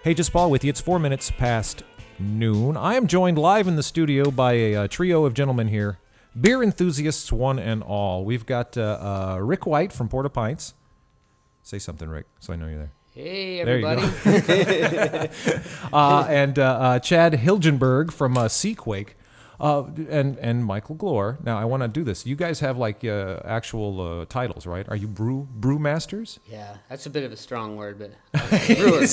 Hey, just Paul with you. It's 4 minutes past noon. I am joined live in the studio by a trio of gentlemen here, beer enthusiasts one and all. We've got Rick White from Pints. Say something, Rick, so I know you're there. Hey, everybody. And Chad Hilgenberg from Seaquake. And Michael Glore. Now, I want to do this. You guys have like actual titles, right? Are you brew masters? Yeah, that's a bit of a strong word, but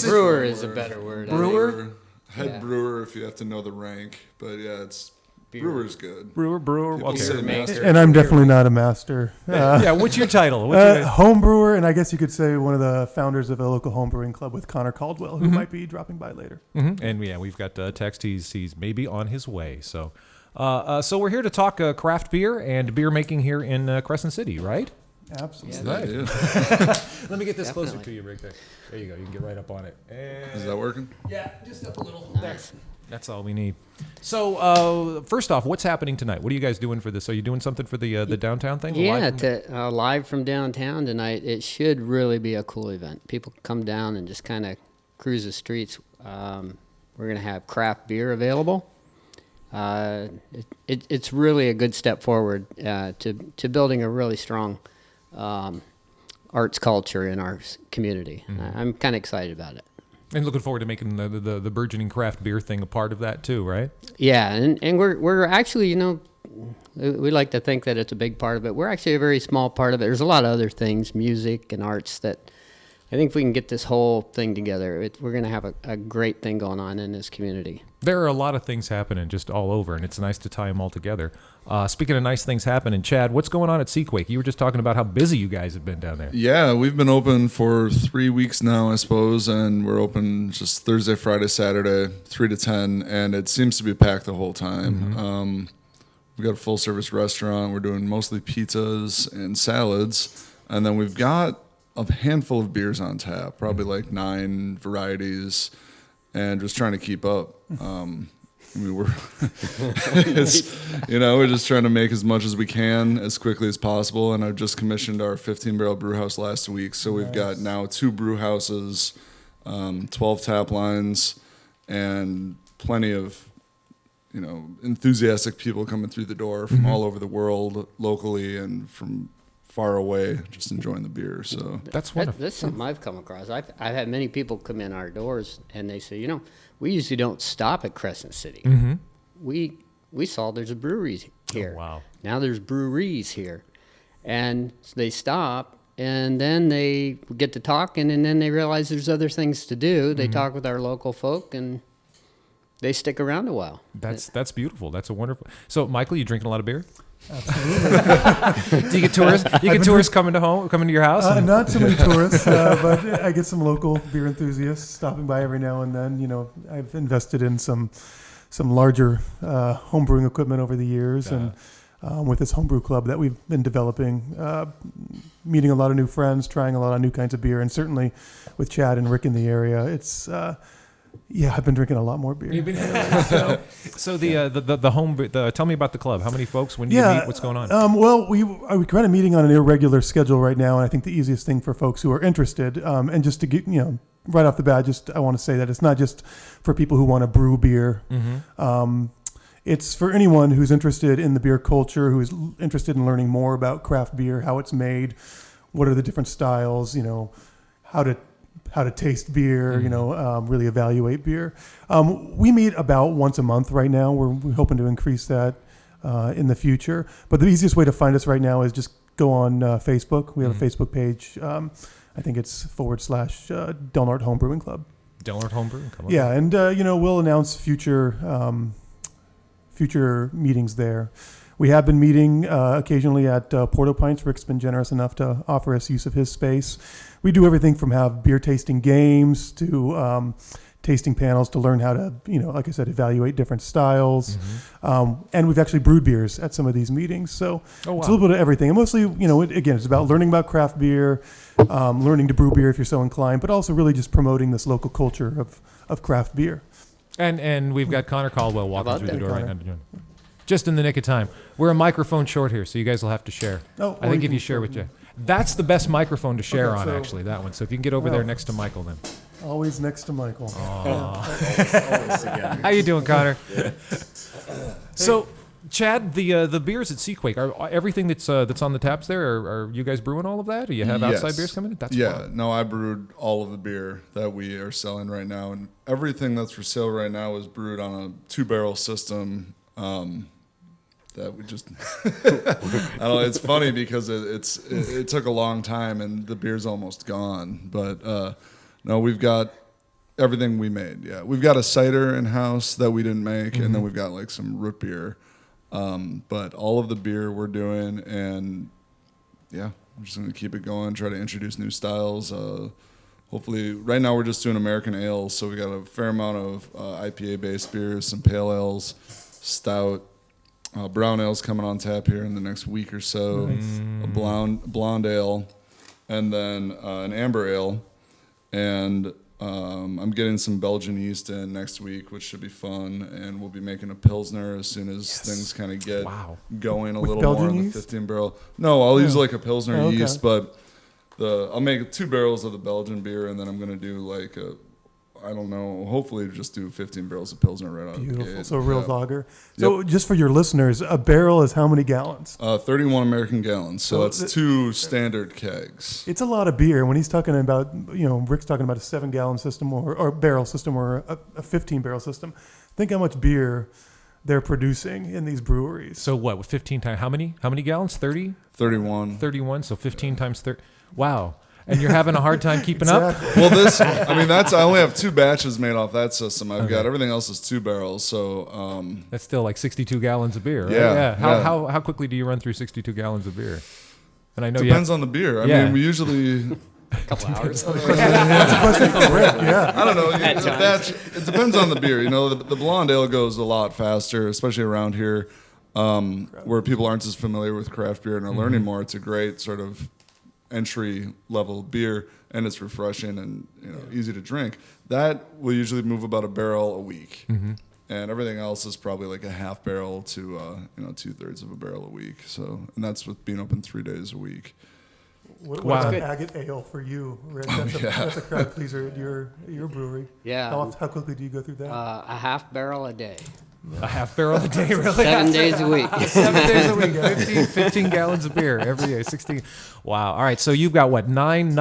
brewer is a better word. Brewer? Head brewer if you have to know the rank. But yeah, it's brewer's good. Brewer. People Okay. say master. And I'm definitely not a master. Yeah, what's your title? Home brewer, and I guess you could say one of the founders of a local home brewing club with Connor Caldwell, who might be dropping by later. Mm-hmm. And yeah, we've got text. He's maybe on his way. So we're here to talk craft beer and beer making here in Crescent City, right? Absolutely. Yeah, it is. Let me get this Definitely. closer to you, Rick. There you go. You can get right up on it. And Is that working? yeah, just up a little. Nice. That's all we need. So, first off, what's happening tonight? What are you guys doing for this? Are you doing something for the downtown thing? Yeah, live from downtown tonight. It should really be a cool event. People can come down and just kind of cruise the streets. We're going to have craft beer available. It's really a good step forward to building a really strong arts culture in our community. Mm-hmm. I'm kind of excited about it. And looking forward to making the burgeoning craft beer thing a part of that too, right? Yeah, and we're actually, we like to think that it's a big part of it. We're actually a very small part of it. There's a lot of other things, music and arts, that I think if we can get this whole thing together, we're going to have a great thing going on in this community. There are a lot of things happening just all over, and it's nice to tie them all together. Speaking of nice things happening, Chad, what's going on at Seaquake? You were just talking about how busy you guys have been down there. Yeah, we've been open for 3 weeks now, I suppose, and we're open just Thursday, Friday, Saturday, 3 to 10, and it seems to be packed the whole time. Mm-hmm. We've got a full-service restaurant. We're doing mostly pizzas and salads, and then we've got a handful of beers on tap, probably like 9 varieties, and just trying to keep up. We're just trying to make as much as we can as quickly as possible. And I've just commissioned our 15-barrel brew house last week, so we've got now 2 brew houses, 12 tap lines, and plenty of enthusiastic people coming through the door from all over the world, locally and from far away, just enjoying the beer. So That's wonderful. That's something I've come across. I've had many people come in our doors and they say, we usually don't stop at Crescent City. Mm-hmm. We saw there's a brewery here. Oh, wow. Now there's breweries here. And so they stop and then they get to talking and then they realize there's other things to do. They talk with our local folk and they stick around a while. That's beautiful. That's a wonderful. So, Michael, you drinking a lot of beer? Absolutely. Do you get tourists? You get tourists coming to your house? Not so many tourists, but I get some local beer enthusiasts stopping by every now and then. I've invested in some larger homebrewing equipment over the years, and with this homebrew club that we've been developing, meeting a lot of new friends, trying a lot of new kinds of beer, and certainly with Chad and Rick in the area, it's. I've been drinking a lot more beer. So the home. Tell me about the club. How many folks? When do you meet? What's going on? Well, we're kind of meeting on an irregular schedule right now, and I think the easiest thing for folks who are interested, and just to get right off the bat, I want to say that it's not just for people who want to brew beer. Mm-hmm. It's for anyone who's interested in the beer culture, who's interested in learning more about craft beer, how it's made, what are the different styles, how to taste beer, really evaluate beer. We meet about once a month right now. We're hoping to increase that in the future. But the easiest way to find us right now is just go on Facebook. We have a Facebook page. I think it's /Delnart Home Brewing Club. Delnart Home Brewing Club. Yeah, and we'll announce future meetings there. We have been meeting occasionally at Pints. Rick's been generous enough to offer us use of his space. We do everything from have beer tasting games to tasting panels to learn how to, like I said, evaluate different styles. Mm-hmm. And we've actually brewed beers at some of these meetings. So It's a little bit of everything. And mostly, again, it's about learning about craft beer, learning to brew beer if you're so inclined, but also really just promoting this local culture of craft beer. And we've got Connor Caldwell walking through the door right Connor? now. Just in the nick of time. We're a microphone short here, so you guys will have to share. I think if you share with you. That's the best microphone to share on, actually, that one. So if you can get over there next to Michael, then. Always next to Michael. Always together. How you doing, Connor? So, Chad, the beers at Seaquake, are everything that's on the taps there, are you guys brewing all of that? Do you have outside Yes. beers coming in? That's Yeah, fun. no, I brewed all of the beer that we are selling right now, and everything that's for sale right now is brewed on a 2-barrel system. That we just, I don't know. It's funny because it took a long time, and the beer's almost gone. But no, we've got everything we made. Yeah, we've got a cider in house that we didn't make, and then we've got like some root beer. But all of the beer we're doing, and yeah, we're just gonna keep it going. Try to introduce new styles. Hopefully, right now we're just doing American ales, so we got a fair amount of IPA-based beers, some pale ales, stout, brown ales coming on tap here in the next week or so, a blonde ale, and then an amber ale, and I'm getting some Belgian yeast in next week, which should be fun, and we'll be making a Pilsner as soon as things kind of get going a With little Belgian more on yeast? the 15-barrel. No, I'll use like a Pilsner Oh, okay. yeast, but I'll make 2 barrels of the Belgian beer, and then I'm going to do like I don't know, hopefully just do 15 barrels of Pilsner right out of the Beautiful. gate. So a real Yeah. lager. So just for your listeners, a barrel is how many gallons? 31 American gallons, so So that's 2 standard kegs. It's a lot of beer. When he's talking about, Rick's talking about a 7-gallon system or barrel system or a 15-barrel system. Think how much beer they're producing in these breweries. So what? With 15 times, how many gallons? 30? 31. 31. So 15 times 30. Wow. And you're having a hard time keeping up? Exactly. Well, I only have 2 batches made off that system. I've got everything else is 2 barrels, so That's still like 62 gallons of beer, right? Yeah, yeah. How quickly do you run through 62 gallons of beer? And I know depends on the beer. I Yeah. mean, we usually A couple hours. I don't know. It depends on the beer. The blonde ale goes a lot faster, especially around here, where people aren't as familiar with craft beer and are learning more. It's a great sort of entry level beer, and it's refreshing and easy to drink. That will usually move about a barrel a week, and everything else is probably like a half barrel to 2/3 of a barrel a week. So, and that's with being open 3 days a week. What Wow. about agate ale for you, Rick? That's a crowd pleaser at your brewery. Yeah. How quickly do you go through that? A half barrel a day. A half barrel a day, really? 7 days a week. 7 days a week, 15 gallons of beer every day, 16. Wow. All right. So you've got what, nine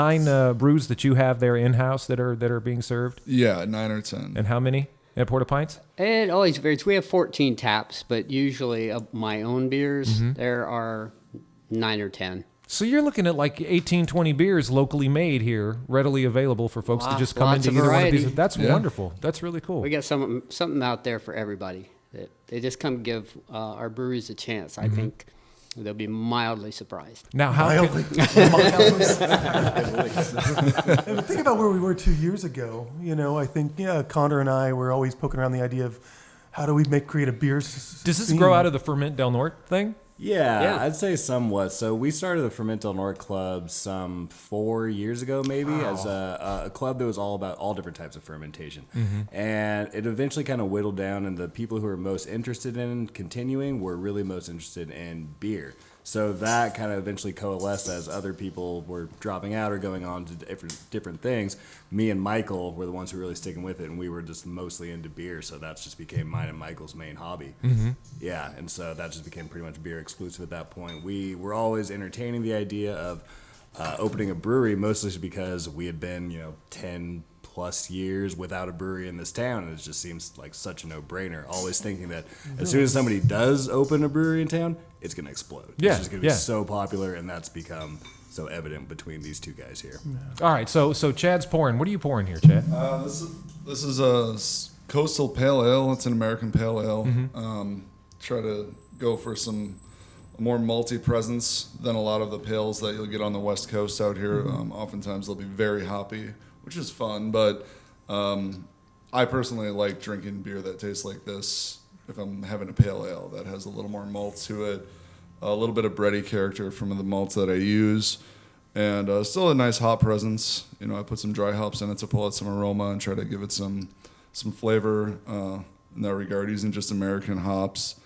brews that you have there in house that are being served, Yeah, 9 or 10. and how many at Porta Pints? It always varies. We have 14 taps, but usually of my own beers, there are 9 or 10. So you're looking at like 18, 20 beers locally made here, readily available for folks to just come Lots into of either one of variety. these. That's Yeah. wonderful. That's really cool. We got something out there for everybody. That they just come give our breweries a chance. I think they'll be mildly surprised. Now, how Mildly. And think about where we were 2 years ago. I think Connor and I were always poking around the idea of how do we create a beer. does this grow out of the Ferment Del Norte thing? Yeah, I'd say somewhat. So we started the Ferment Del Norte Club some 4 years ago, maybe, as a club that was all about all different types of fermentation. And it eventually kind of whittled down, and the people who were most interested in continuing were really most interested in beer. So that kind of eventually coalesced as other people were dropping out or going on to different things. Me and Michael were the ones who were really sticking with it, and we were just mostly into beer, so that just became mine and Michael's main hobby. Yeah, and so that just became pretty much beer exclusive at that point. We were always entertaining the idea of opening a brewery, mostly because we had been, 10 plus years without a brewery in this town, and it just seems like such a no-brainer. Always thinking that as soon as somebody does open a brewery in town, it's going to explode. Yeah, It's just going to yeah. be so popular, and that's become so evident between these two guys here. All right. So Chad's pouring. What are you pouring here, Chad? This is a coastal pale ale. It's an American pale ale. Try to go for some more malty presence than a lot of the pales that you'll get on the West Coast out here. Oftentimes they'll be very hoppy, which is fun. But I personally like drinking beer that tastes like this. If I'm having a pale ale that has a little more malt to it, a little bit of bready character from the malts that I use, and still a nice hop presence. I put some dry hops in it to pull out some aroma and try to give it some flavor in that regard, using just American hops.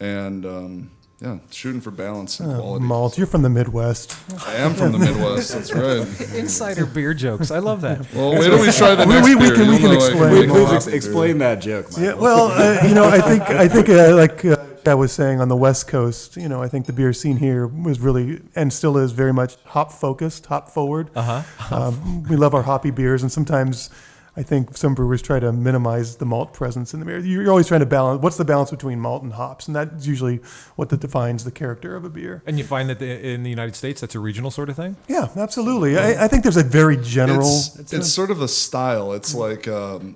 And Yeah, shooting for balance and quality. Malt. You're from the Midwest. I am from the Midwest. That's right. Insider beer jokes. I love that. Well, wait till we try the next we beer. can You'll know, explain. Please explain that joke, Michael. Yeah, well, I think like I was saying on the West Coast, I think the beer scene here was really and still is very much hop focused, hop forward. We love our hoppy beers, and sometimes I think some brewers try to minimize the malt presence in the beer. You're always trying to balance. What's the balance between malt and hops, and that's usually what defines the character of a beer. And you find that in the United States, that's a regional sort of thing? Yeah, absolutely. I think there's a very general. It's sort of a style. It's like the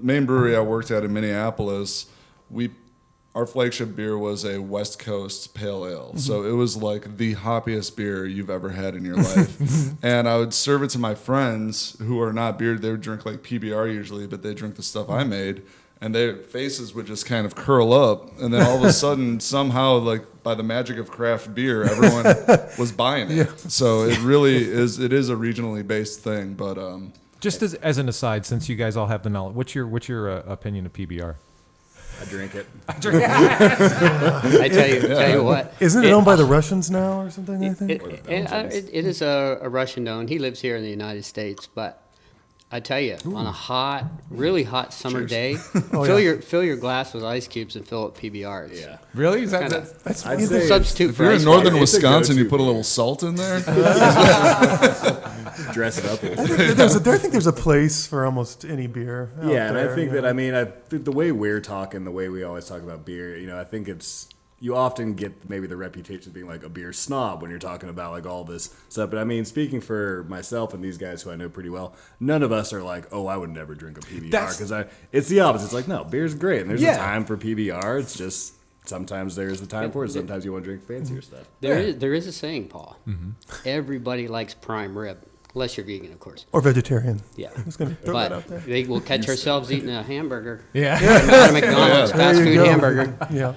main brewery I worked at in Minneapolis. Our flagship beer was a West Coast pale ale. So it was like the hoppiest beer you've ever had in your life. And I would serve it to my friends who are not beer. They would drink like PBR usually, but they drink the stuff I made. And their faces would just kind of curl up. And then all of a sudden, somehow, like by the magic of craft beer, everyone was buying it. Yeah. So it really is, it is a regionally based thing. But just as an aside, since you guys all have the knowledge, what's your opinion of PBR? I drink it. I tell you what. Isn't it owned by the Russians now or something, I think? It is a Russian owned. He lives here in the United States, but I tell you, on a really hot summer day, fill your glass with ice cubes and fill it with PBRs. Yeah. Really? Is I'd I'd say substitute if for you're in ice northern water. Wisconsin, you go-to put a beer. little salt in there. Dress it up a little bit. I think there's a place for almost any beer. out Yeah, and I there, think you that, know. I think the way we're talking, the way we always talk about beer, I think you often get maybe the reputation of being like a beer snob when you're talking about like all this stuff. But speaking for myself and these guys who I know pretty well, none of us are like, oh, I would never drink a PBR. Because it's the opposite. It's like, no, beer's great. And there's a time for PBR. It's just sometimes there's the time for it. Sometimes you want to drink fancier stuff. There is a saying, Paul. Everybody likes prime rib. Unless you're vegan, of course. Or vegetarian. Yeah. I'm just going to throw that out there. They will catch ourselves eating a hamburger. Yeah. At a McDonald's fast There you food go. hamburger. Yeah.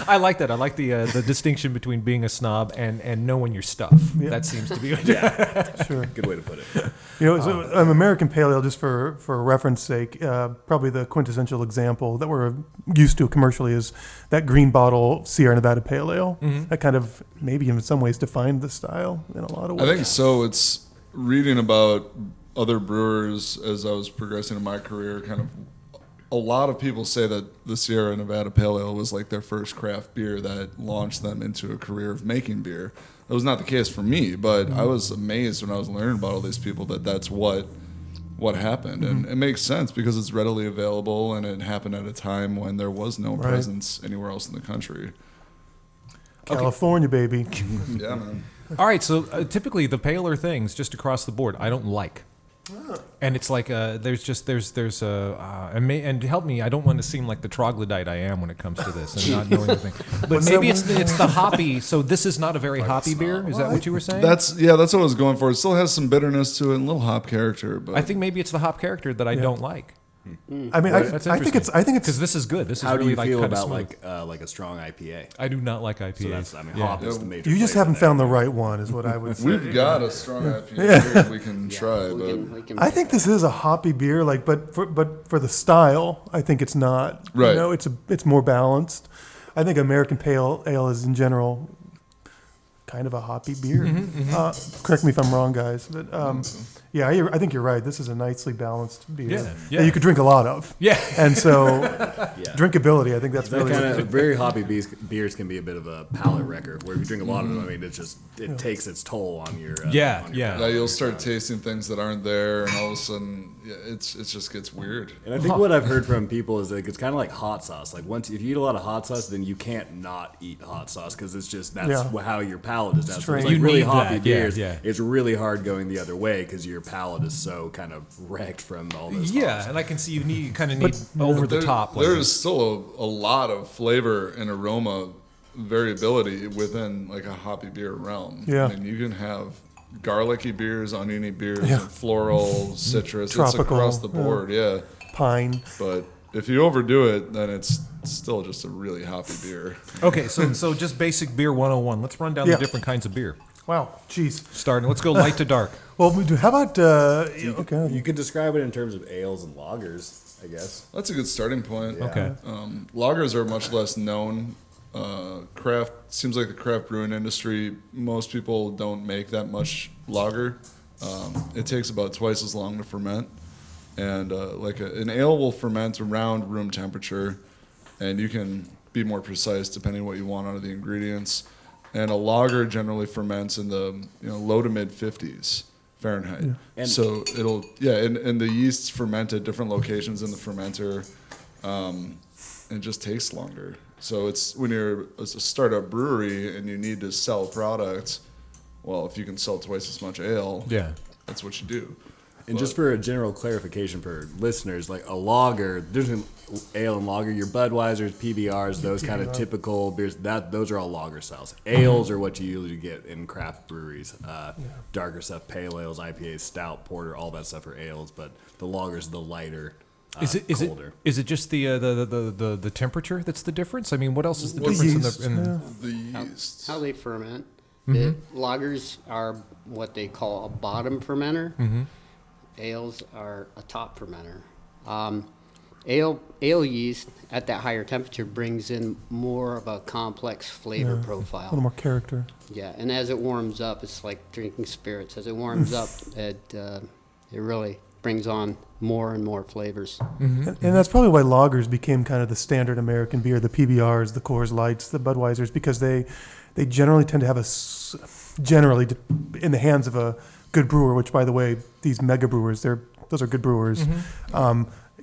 I like that. I like the distinction between being a snob and knowing your stuff. Yeah. That seems to be Sure. Good way to put it. So American Pale Ale, just for reference sake, probably the quintessential example that we're used to commercially is that green bottle Sierra Nevada Pale Ale. That kind of maybe in some ways defined the style in a lot of ways. I think so. It's reading about other brewers as I was progressing in my career, kind of a lot of people say that the Sierra Nevada Pale Ale was like their first craft beer that launched them into a career of making beer. That was not the case for me, but I was amazed when I was learning about all these people that that's what happened. And it makes sense because it's readily available and it happened at a time when there was no presence anywhere else in the country. California, baby. Yeah, man. All right, so typically the paler things just across the board I don't like. And it's like and help me, I don't want to seem like the troglodyte I am when it comes to this and not knowing anything. But maybe it's the hoppy. So this is not a very hoppy beer. Is that what you were saying? That's what I was going for. It still has some bitterness to it and a little hop character, but I think maybe it's the hop character that I don't like. I mean, That's I think it's because this is good. This is How do really you like feel kind of about smooth. like a strong IPA? I do not like IPAs. So that's, hop is the major. you just flavor haven't there. found the right one, is what I would say. we've got a strong IPA we can try, but We can I think this is a hoppy beer, but for the style, I think it's not. Right. It's more balanced. I think American Pale Ale is in general kind of a hoppy beer. Correct me if I'm wrong, guys, but I think you're right. This is a nicely balanced beer Yeah. that you could drink a lot of. Yeah. And so, drinkability, I think that's That really kind of very hoppy beers can be a bit of a palate wrecker. Where if you drink a lot of them, I mean, it takes its toll on your on your yeah, you'll start tasting things that aren't there, and all of a sudden, it just gets weird. And I think what I've heard from people is like it's kind of like hot sauce. Like if you eat a lot of hot sauce, then you can't not eat hot sauce because that's how your palate is. That's Strange. like You really need hoppy that, beers. yeah. It's really hard going the other way because your palate is so kind of wrecked from all those. hops. And I can see you need over the top. like There's still a lot of flavor and aroma variability within like a hoppy beer realm. Yeah. I mean, you can have garlicky beers, oniony beers, and floral, citrus. Tropical, it's across the board, pine. But if you overdo it, then it's still just a really hoppy beer. Okay, so just basic beer 101. Let's run down the different kinds of beer. Wow, jeez. Starting, let's go light to dark. Well, how about okay? You could describe it in terms of ales and lagers, I guess. That's a good starting point. Okay. Lagers are much less known craft seems like the craft brewing industry, most people don't make that much lager. It takes about twice as long to ferment, and an ale will ferment around room temperature, and you can be more precise depending on what you want out of the ingredients. And a lager generally ferments in the low to mid 50s Fahrenheit. Yeah. So it'll and the yeasts ferment at different locations in the fermenter, and it just tastes longer. So it's when you're a startup brewery and you need to sell products, well, if you can sell twice as much ale, that's what you do. And just for a general clarification for listeners, like a lager, there's an ale and lager, your Budweisers, PBRs, those kind of typical beers, those are all lager styles. Ales are what you usually get in craft breweries. Darker stuff, pale ales, IPAs, stout, porter, all that stuff are ales, but the lagers, the lighter, colder. Is it just the temperature that's the difference? I mean, what else is the difference in the yeast? How they ferment. The lagers are what they call a bottom fermenter. Ales are a top fermenter. Ale yeast at that higher temperature brings in more of a complex flavor profile. A little more character. Yeah, and as it warms up, it's like drinking spirits. As it warms up, it really brings on more and more flavors. And that's probably why lagers became kind of the standard American beer, the PBRs, the Coors Lights, the Budweisers, because they generally tend to have generally in the hands of a good brewer, which, by the way, these mega brewers, those are good brewers.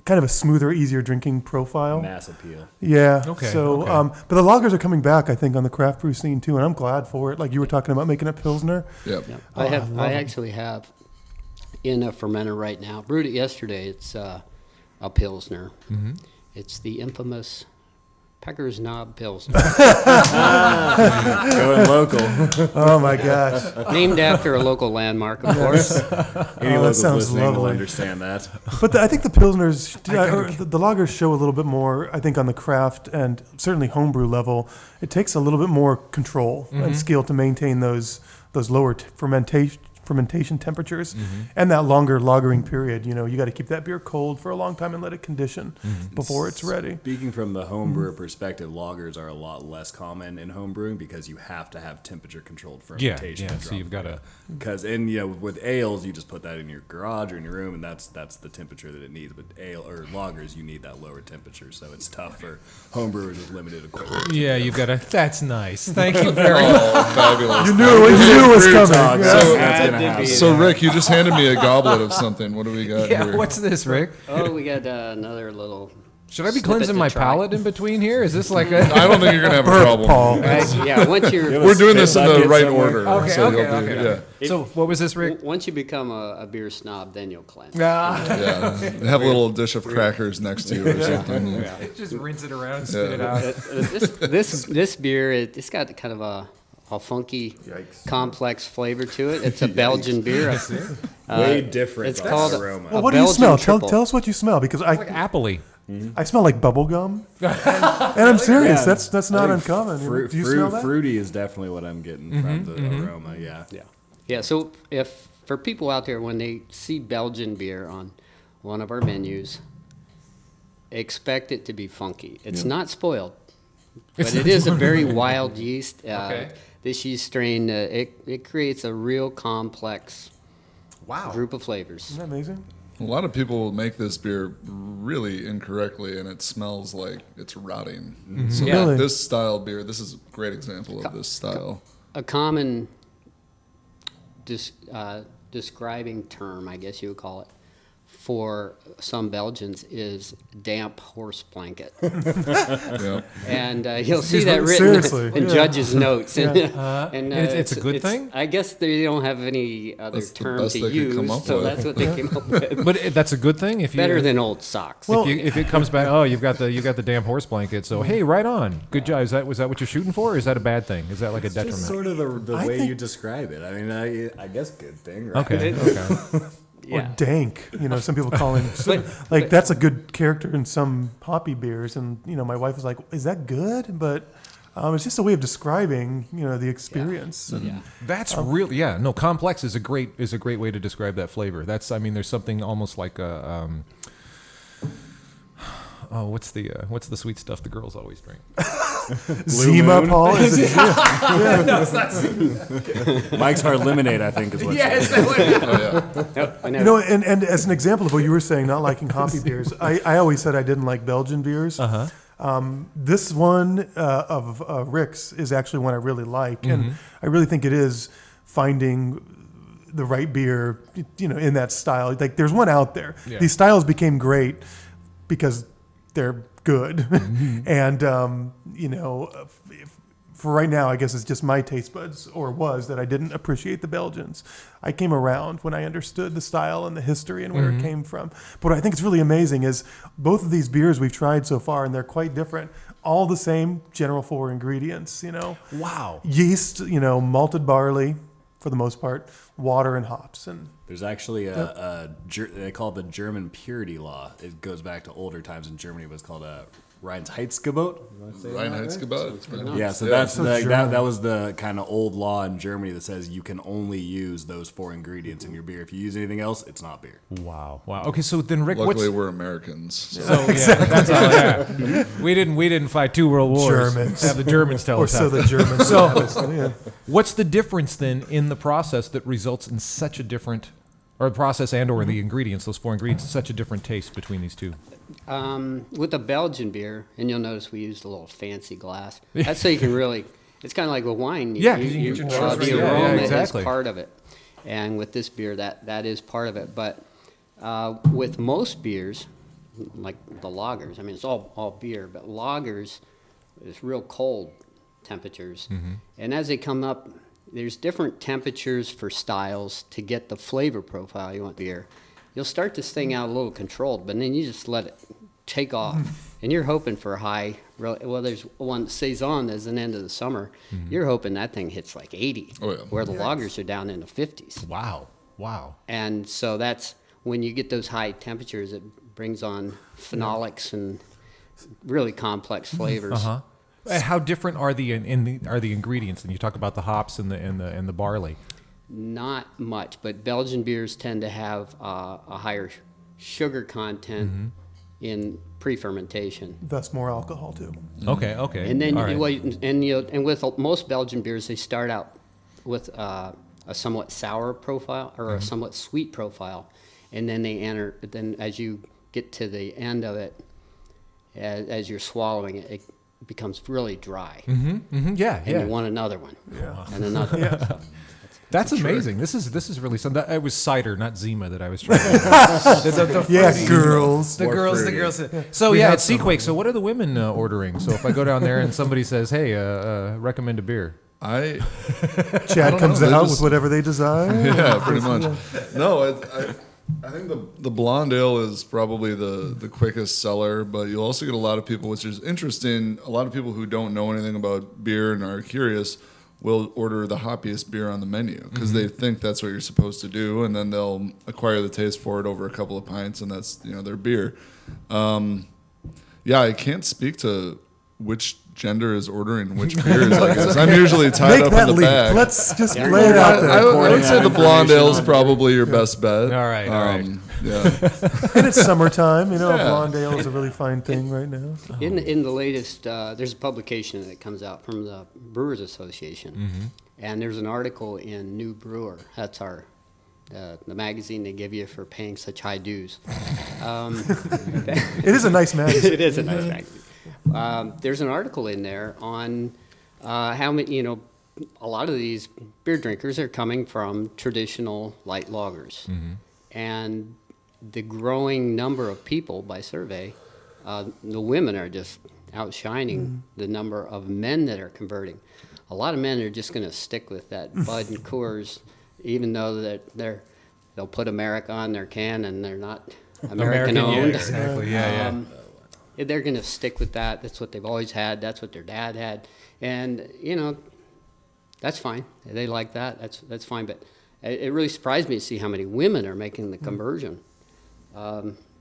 Kind of a smoother, easier drinking profile. Mass appeal. Yeah. Okay. So, but the lagers are coming back, I think, on the craft brew scene too, and I'm glad for it. Like you were talking about making a pilsner. Yep. I actually have in a fermenter right now. Brewed it yesterday. It's a pilsner. It's the infamous Pecker's Knob Pilsner. Going local. Oh my gosh. Named after a local landmark, of course. Any locals sounds listening will lovely. understand that. But I think the pilsners, the lagers show a little bit more. I think on the craft and certainly homebrew level, it takes a little bit more control and skill to maintain those lower fermentation temperatures and that longer lagering period. You got to keep that beer cold for a long time and let it condition before it's ready. Speaking from the homebrewer perspective, lagers are a lot less common in homebrewing because you have to have temperature controlled fermentation. So you've got to with ales you just put that in your garage or in your room and that's the temperature that it needs. But ale or lagers you need that lower temperature, so it's tough for homebrewers with limited equipment. Yeah, you've got to. That's nice. Thank you very much. Fabulous. You knew it was coming. So Rick, you just handed me a goblet of something. What do we got here? What's this, Rick? Oh, we got another little. Should I be snippet cleansing to my try. palate in between here? Is this like a? I don't think you're gonna have a problem. Paul. Yeah, once you're We're doing this in the Bucket right somewhere. order. Okay, so okay, you'll do, okay. yeah. So what was this, Rick? once you become a beer snob, then you'll cleanse. Yeah. Have a little dish of crackers next to you or something. Just rinse it around and spit it out. This beer, it's got kind of a funky, complex flavor to it. It's a Belgian beer. Way different. It's on called aroma. Well, what do you Belgian smell? triple. Tell us what you smell, because Like appley. I smell like bubble gum, and I'm serious. That's not uncommon. Do you smell that? Fruity is definitely what I'm getting from the aroma. Yeah. So if for people out there, when they see Belgian beer on one of our menus, expect it to be funky. It's not spoiled, but it is a very wild yeast. This yeast strain, it creates a real complex group of flavors. Isn't that amazing? A lot of people make this beer really incorrectly, and it smells like it's rotting. So Yeah. Really? this style beer, this is a great example of this style. A common describing term, I guess you would call it, for some Belgians is damp horse blanket. Yeah. And you'll see that written Seriously, in yeah. judges' notes. And It's a good thing? I guess they don't have any other That's the term best to they could use, come up so with. that's what they came up with. But that's a good thing if you Better than old socks. if it comes back. Oh, you got the damn horse blanket. So hey, right on. Good job. Was that what you're shooting for? Or is that a bad thing? Is that like a detriment? Just sort of the I way think- you describe it. I mean, I guess good thing, right? Okay. Or yeah. dank. Some people call him that's a good character in some hoppy beers, and my wife was like, "Is that good?" But it's just a way of describing the experience. And Yeah. That's really no. Complex is a great way to describe that flavor. There's something almost like a what's the sweet stuff the girls always drink? Zima, Moon? Paul? Is it Zima? No, it's not Zima. Mike's Hard Lemonade, I think, is what. Yes. Nope, I You know, and as an example of what you were saying, not liking hoppy beers, I always said I didn't like Belgian beers. This one of Rick's is actually one I really like, and I really think it is finding the right beer, you know, in that style. Like, there's one out there. Yeah. These styles became great because they're good, and you know, for right now, I guess it's just my taste buds, or was, that I didn't appreciate the Belgians. I came around when I understood the style and the history and where it came from. But what I think is really amazing is both of these beers we've tried so far, and they're quite different. All the same general 4 ingredients, you know. Wow. Yeast, you know, malted barley, for the most part, water and hops. And There's actually they call it the German purity law. It goes back to older times in Germany. It was called a Reinheitsgebot. Reinheitsgebot. Yeah, so Yeah. that's So that German. was the kind of old law in Germany that says you can only use those 4 ingredients in your beer. If you use anything else, it's not beer. Wow. Okay, so then Rick, Luckily, what's we're Americans. So. that's all. Yeah. We didn't fight 2 world wars. Germans. Have the Germans tell or us so how. the Germans. Yeah. What's the difference then in the process that results in such a different, or the process and or the ingredients, those 4 ingredients, such a different taste between these two? With the Belgian beer, and you'll notice we used a little fancy glass. That's so you can really. It's kind of like with wine. Yeah, 'cause you can get your the choice. Yeah, aroma exactly. is part of it, and with this beer, that is part of it. But with most beers, like the lagers, I mean, it's all beer, but lagers, it's real cold temperatures, and as they come up, there's different temperatures for styles to get the flavor profile you want beer. You'll start this thing out a little controlled, but then you just let it take off. And you're hoping for a high, well, there's one, Saison is an end of the summer. You're hoping that thing hits like 80, Oh, yeah. where the lagers are down in the 50s. Wow. And so that's, when you get those high temperatures, it brings on phenolics and really complex flavors. How different are the ingredients? And you talk about the hops and the barley. Not much, but Belgian beers tend to have a higher sugar content in pre-fermentation. Thus more alcohol too. Okay. And then, All right. and with most Belgian beers, they start out with a somewhat sour profile or a somewhat sweet profile, and then they enter. Then as you get to the end of it, as you're swallowing it, it becomes really dry, Yeah. and you want another one, and another one. So That's amazing. This is really something. It was cider, not Zima, that I was trying to the Yeah, fruity- girls. The girls. So We yeah, have it's Seaquake. So what are the women ordering? So if I go down there and somebody says, "Hey, recommend a beer," Chad don't comes know, they out just- with whatever they desire. Yeah, pretty much. No, I think the blonde ale is probably the quickest seller, but you'll also get a lot of people, which is interesting. A lot of people who don't know anything about beer and are curious will order the hoppiest beer on the menu because they think that's what you're supposed to do, and then they'll acquire the taste for it over a couple of pints, and that's their beer. Yeah, I can't speak to which gender is ordering which beers. I guess I'm usually tied Make up that in the leap. back. Let's just lay it out there. I would say the blonde ale is information on probably your best bet. All right, all right. Yeah. And it's summertime. A Yeah. blonde ale is a really fine thing right now. in the latest, there's a publication that comes out from the Brewers Association, and there's an article in New Brewer. That's the magazine they give you for paying such high dues. It is a nice magazine. It is a nice magazine. There's an article in there on how many, a lot of these beer drinkers are coming from traditional light lagers, and the growing number of people by survey, the women are just outshining the number of men that are converting. A lot of men are just going to stick with that Bud and Coors, even though that they'll put America on their can and they're not American owned. Yeah, exactly. Yeah. They're going to stick with that. That's what they've always had. That's what their dad had, and that's fine. They like that. That's fine. But it really surprised me to see how many women are making the conversion.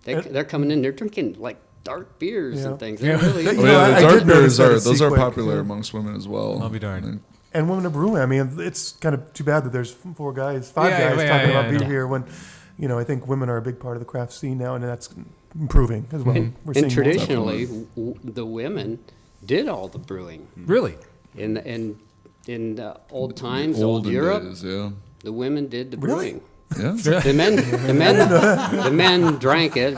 They're coming in. They're drinking like dark beers and things. They're really, Oh, know, yeah, I the dark did notice beers that are at those are Seaquake, popular yeah. amongst women as well. I'll be darned. And women are brewing. I mean, it's kind of too bad that there's five guys Yeah, talking yeah, about yeah. beer here when, I think women are a big part of the craft scene now, and that's improving as well. and We're seeing more. traditionally, the women did all the brewing. Really? In the old times, old Olden Europe, days, yeah. the women did the Really? brewing. Yeah. The men drank it.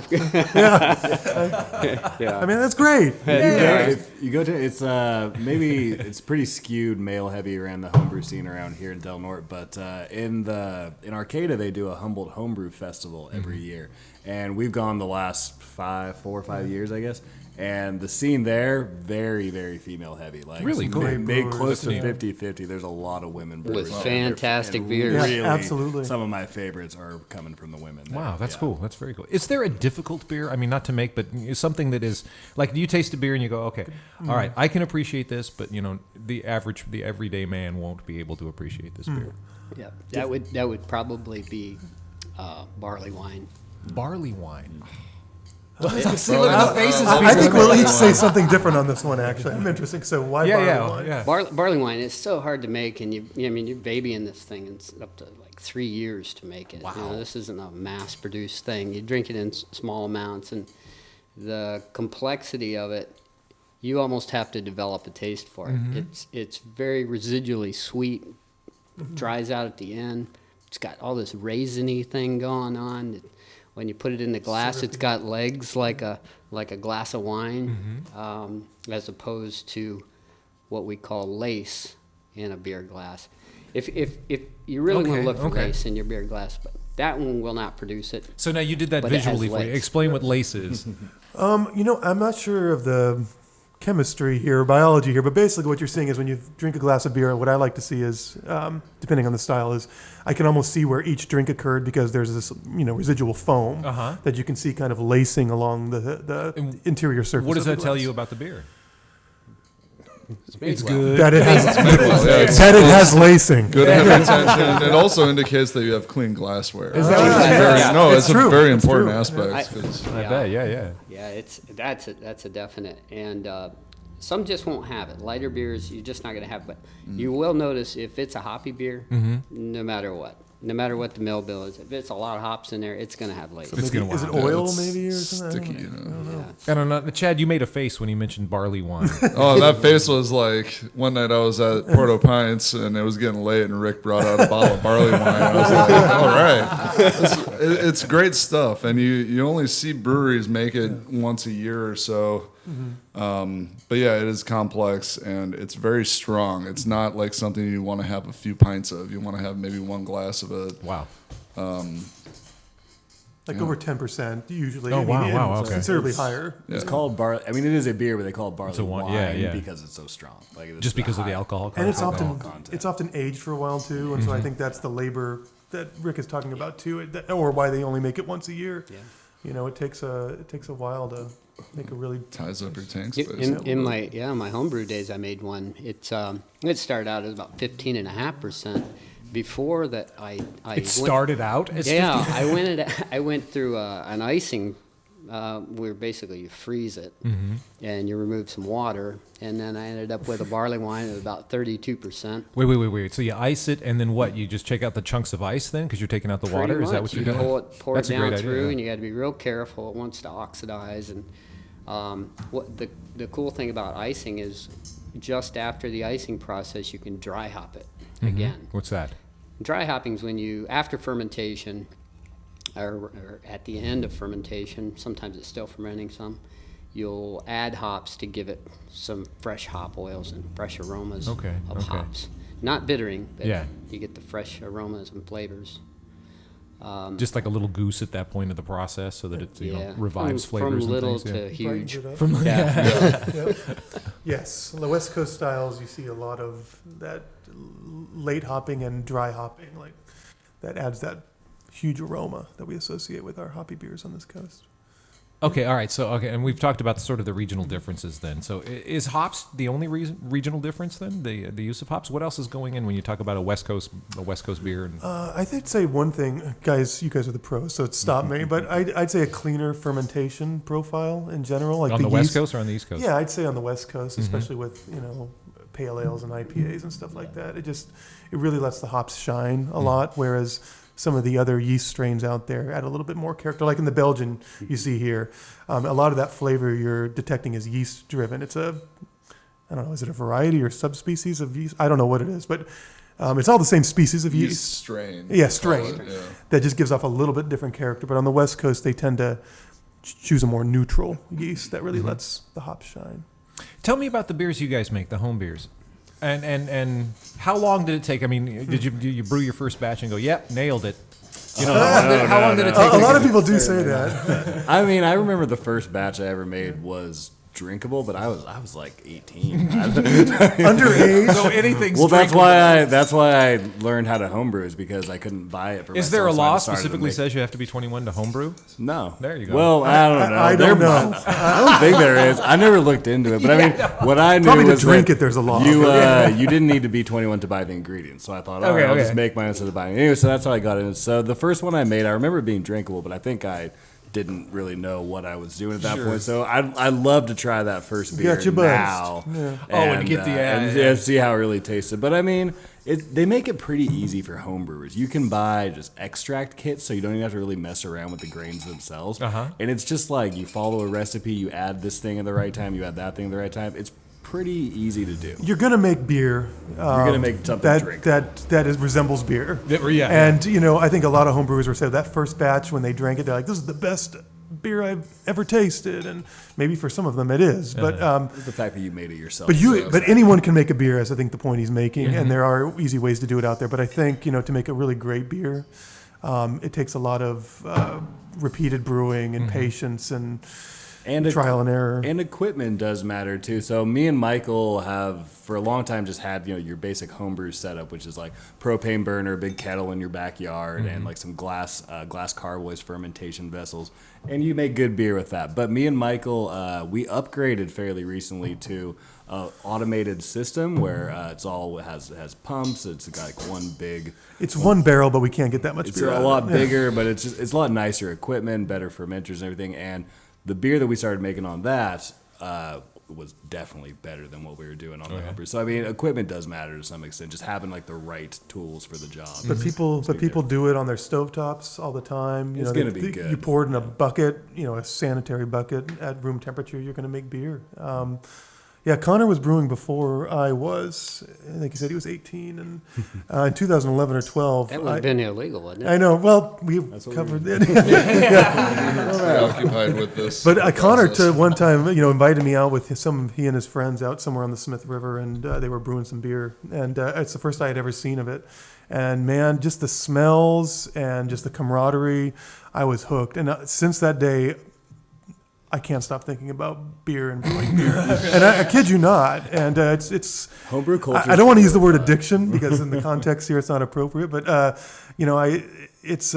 I mean, that's great. If you go to maybe it's pretty skewed male heavy around the homebrew scene around here in Del Norte, but in Arcata they do a Humboldt Homebrew Festival every year, and we've gone the last 4 or 5 years, I guess. And the scene there, very, very female heavy. Like Really cool. Made close to Neat. 50-50. There's a lot of women brewers. With fantastic And beers. Yeah, Really, absolutely. Some of my favorites are coming from the women. there. Wow, that's Yeah. cool. That's very cool. Is there a difficult beer? I mean, not to make, but something that is like, do you taste a beer and you go, okay, all right, I can appreciate this, but the everyday man won't be able to appreciate this beer. Yeah, that would probably be barley wine. Barley wine. I think we'll each say something different on this one, actually. I'm interested. So why barley wine? Yeah. Barley wine is so hard to make, and you're babying this thing, and it's up to like 3 years to make it. Wow. This isn't a mass-produced thing. You drink it in small amounts, and the complexity of it, you almost have to develop a taste for it. It's very residually sweet, dries out at the end. It's got all this raisiny thing going on. When you put it in the glass, it's got legs like a glass of wine, as opposed to what we call lace in a beer glass. If you really want to look for lace in your beer glass, but that one will not produce it. So now you did that But it has visually for you. legs. Explain what lace is. I'm not sure of the chemistry here, biology here, but basically what you're seeing is when you drink a glass of beer, what I like to see is, depending on the style, is I can almost see where each drink occurred because there's this, residual foam that you can see kind of lacing along the interior surface. What does of the that tell glass. you about the beer? It's good. That it has Yeah, that it has lacing. good heavy tension. It also indicates that you have clean glassware. Is that what it is? Yeah. No, it's true. a very It's important true. aspect. 'Cause I bet. Yeah. Yeah, that's a definite, and some just won't have it. Lighter beers, you're just not going to have. But you will notice if it's a hoppy beer, no matter what the mill bill is, if it's a lot of hops in there, it's going to have lace. It's gonna Is it wow. oil it's maybe or something? sticky, you know. Yeah. I don't know. Chad, you made a face when you mentioned barley wine. Oh, that face was like one night I was at Porto Pints and it was getting late and Rick brought out a bottle of barley wine. I was like, all right, it's great stuff. And you only see breweries make it once a year or so. But yeah, it is complex and it's very strong. It's not like something you want to have a few pints of. You want to have maybe one glass of it. Wow. Like over 10% usually. Oh, I mean, wow, and wow, it's okay. considerably higher. It's called barley. I mean, it is a beer, but they call it barley a wine, wine yeah. because it's so strong. Like it's Just because of the high- alcohol And it's content. often content. it's often aged for a while too, and so I think that's the labor that Rick is talking about too, or why they only make it once a year. Yeah. It takes a while to make a really. Ties up your tank In, space. in my homebrew days, I made one. It started out as about 15.5%. Before that, It started out as 50. I went through an icing, where basically you freeze it and you remove some water, and then I ended up with a barley wine at about 32%. Wait. So you ice it, and then what? You just check out the chunks of ice then, because you're taking out the water. Pretty Is that much. what you're You doing? pour That's it a great down idea, through, yeah. and you got to be real careful. It wants to oxidize. And what the cool thing about icing is, just after the icing process, you can dry hop it again. What's that? Dry hopping is when you, after fermentation, or at the end of fermentation, sometimes it's still fermenting some, you'll add hops to give it some fresh hop oils and fresh aromas of hops. Not bittering, but you get the fresh aromas and flavors. Just like a little goose at that point of the process, so that it revives flavors from little and things. to huge. From Yes, on the West Coast styles, you see a lot of that late hopping and dry hopping, like that adds that huge aroma that we associate with our hoppy beers on this coast. Okay, all right. So, and we've talked about sort of the regional differences then. So, is hops the only regional difference then? The use of hops. What else is going in when you talk about a West Coast beer? And I'd say one thing, guys. You guys are the pros, so stop me. But I'd say a cleaner fermentation profile in general, like on the West yeast. Coast or on the East Coast? Yeah, I'd say on the West Coast, especially with pale ales and IPAs and stuff like that. It really lets the hops shine a lot, whereas some of the other yeast strains out there add a little bit more character. Like in the Belgian you see here, a lot of that flavor you're detecting is yeast driven. It's a I don't know, is it a variety or subspecies of yeast? I don't know what it is, but it's all the same species of yeast. Yeast strain. Yeah, strain. Yeah. That just gives off a little bit different character. But on the West Coast, they tend to choose a more neutral yeast that really lets the hops shine. Tell me about the beers you guys make, the home beers. And how long did it take? I mean, did you brew your first batch and go, yep, nailed it? You know, how long did it take? A lot of people do say that. I mean, I remember the first batch I ever made was drinkable, but I was like 18. Underage. So anything's Well, drinkable. that's why I learned how to homebrew is because I couldn't buy it for myself. Is there a so I law just started to specifically make- says you have to be 21 to homebrew? No. There you go. Well, I don't know. I don't know. I don't think there is. I never looked into it, but I mean, what I knew Probably to was drink that it, there's a law. You didn't need to be 21 to buy the ingredients, so I thought, all right, I'll Okay. just make mine instead of buying it. Anyway, so that's how I got in. So the first one I made, I remember it being drinkable, but I think I didn't really know what I was doing at that point. So I love to try that first beer Got you buzzed. now. Yeah. And get the and see how it really tasted. But I mean, they make it pretty easy for home brewers. You can buy just extract kits, so you don't even have to really mess around with the grains themselves. And it's just like you follow a recipe, you add this thing at the right time, you add that thing at the right time. It's pretty easy to do. You're gonna make beer. You're gonna make something drinkable. that resembles beer. Yeah. And I think a lot of home brewers were saying that first batch when they drank it, they're like, "This is the best beer I've ever tasted," and maybe for some of them it is. But It's the fact that you made it yourself. but anyone can make a beer, as I think the point he's making, and there are easy ways to do it out there. But I think to make a really great beer, it takes a lot of repeated brewing and patience and trial and error. And equipment does matter too. So me and Michael have for a long time just had your basic homebrew setup, which is like propane burner, big kettle in your backyard, and like some glass carboys fermentation vessels, and you make good beer with that. But me and Michael, we upgraded fairly recently to an automated system where it has pumps. It's got like one big. It's one barrel, but we can't get that much It's beer. a out of lot it. bigger, but it's a lot nicer equipment, better fermenters and everything. And the beer that we started making on that was definitely better than what we were doing on the homebrew. So I mean, equipment does matter to some extent. Just having like the right tools for the job. But people do it on their stovetops all the time. It's gonna be good. You pour it in a bucket, a sanitary bucket at room temperature. You're going to make beer. Yeah, Connor was brewing before I was. I think he said he was 18, and in 2011 or 12. That would have been illegal, wouldn't it? I know. Well, we covered it. Preoccupied with this. But Connor, process. one time, invited me out with he and his friends out somewhere on the Smith River, and they were brewing some beer, and it's the first I had ever seen of it. And man, just the smells and just the camaraderie, I was hooked. And since that day, I can't stop thinking about beer and brewing beer. And I kid you not. And it's Homebrew culture. I don't want to use the word addiction because in the context here it's not appropriate. But it's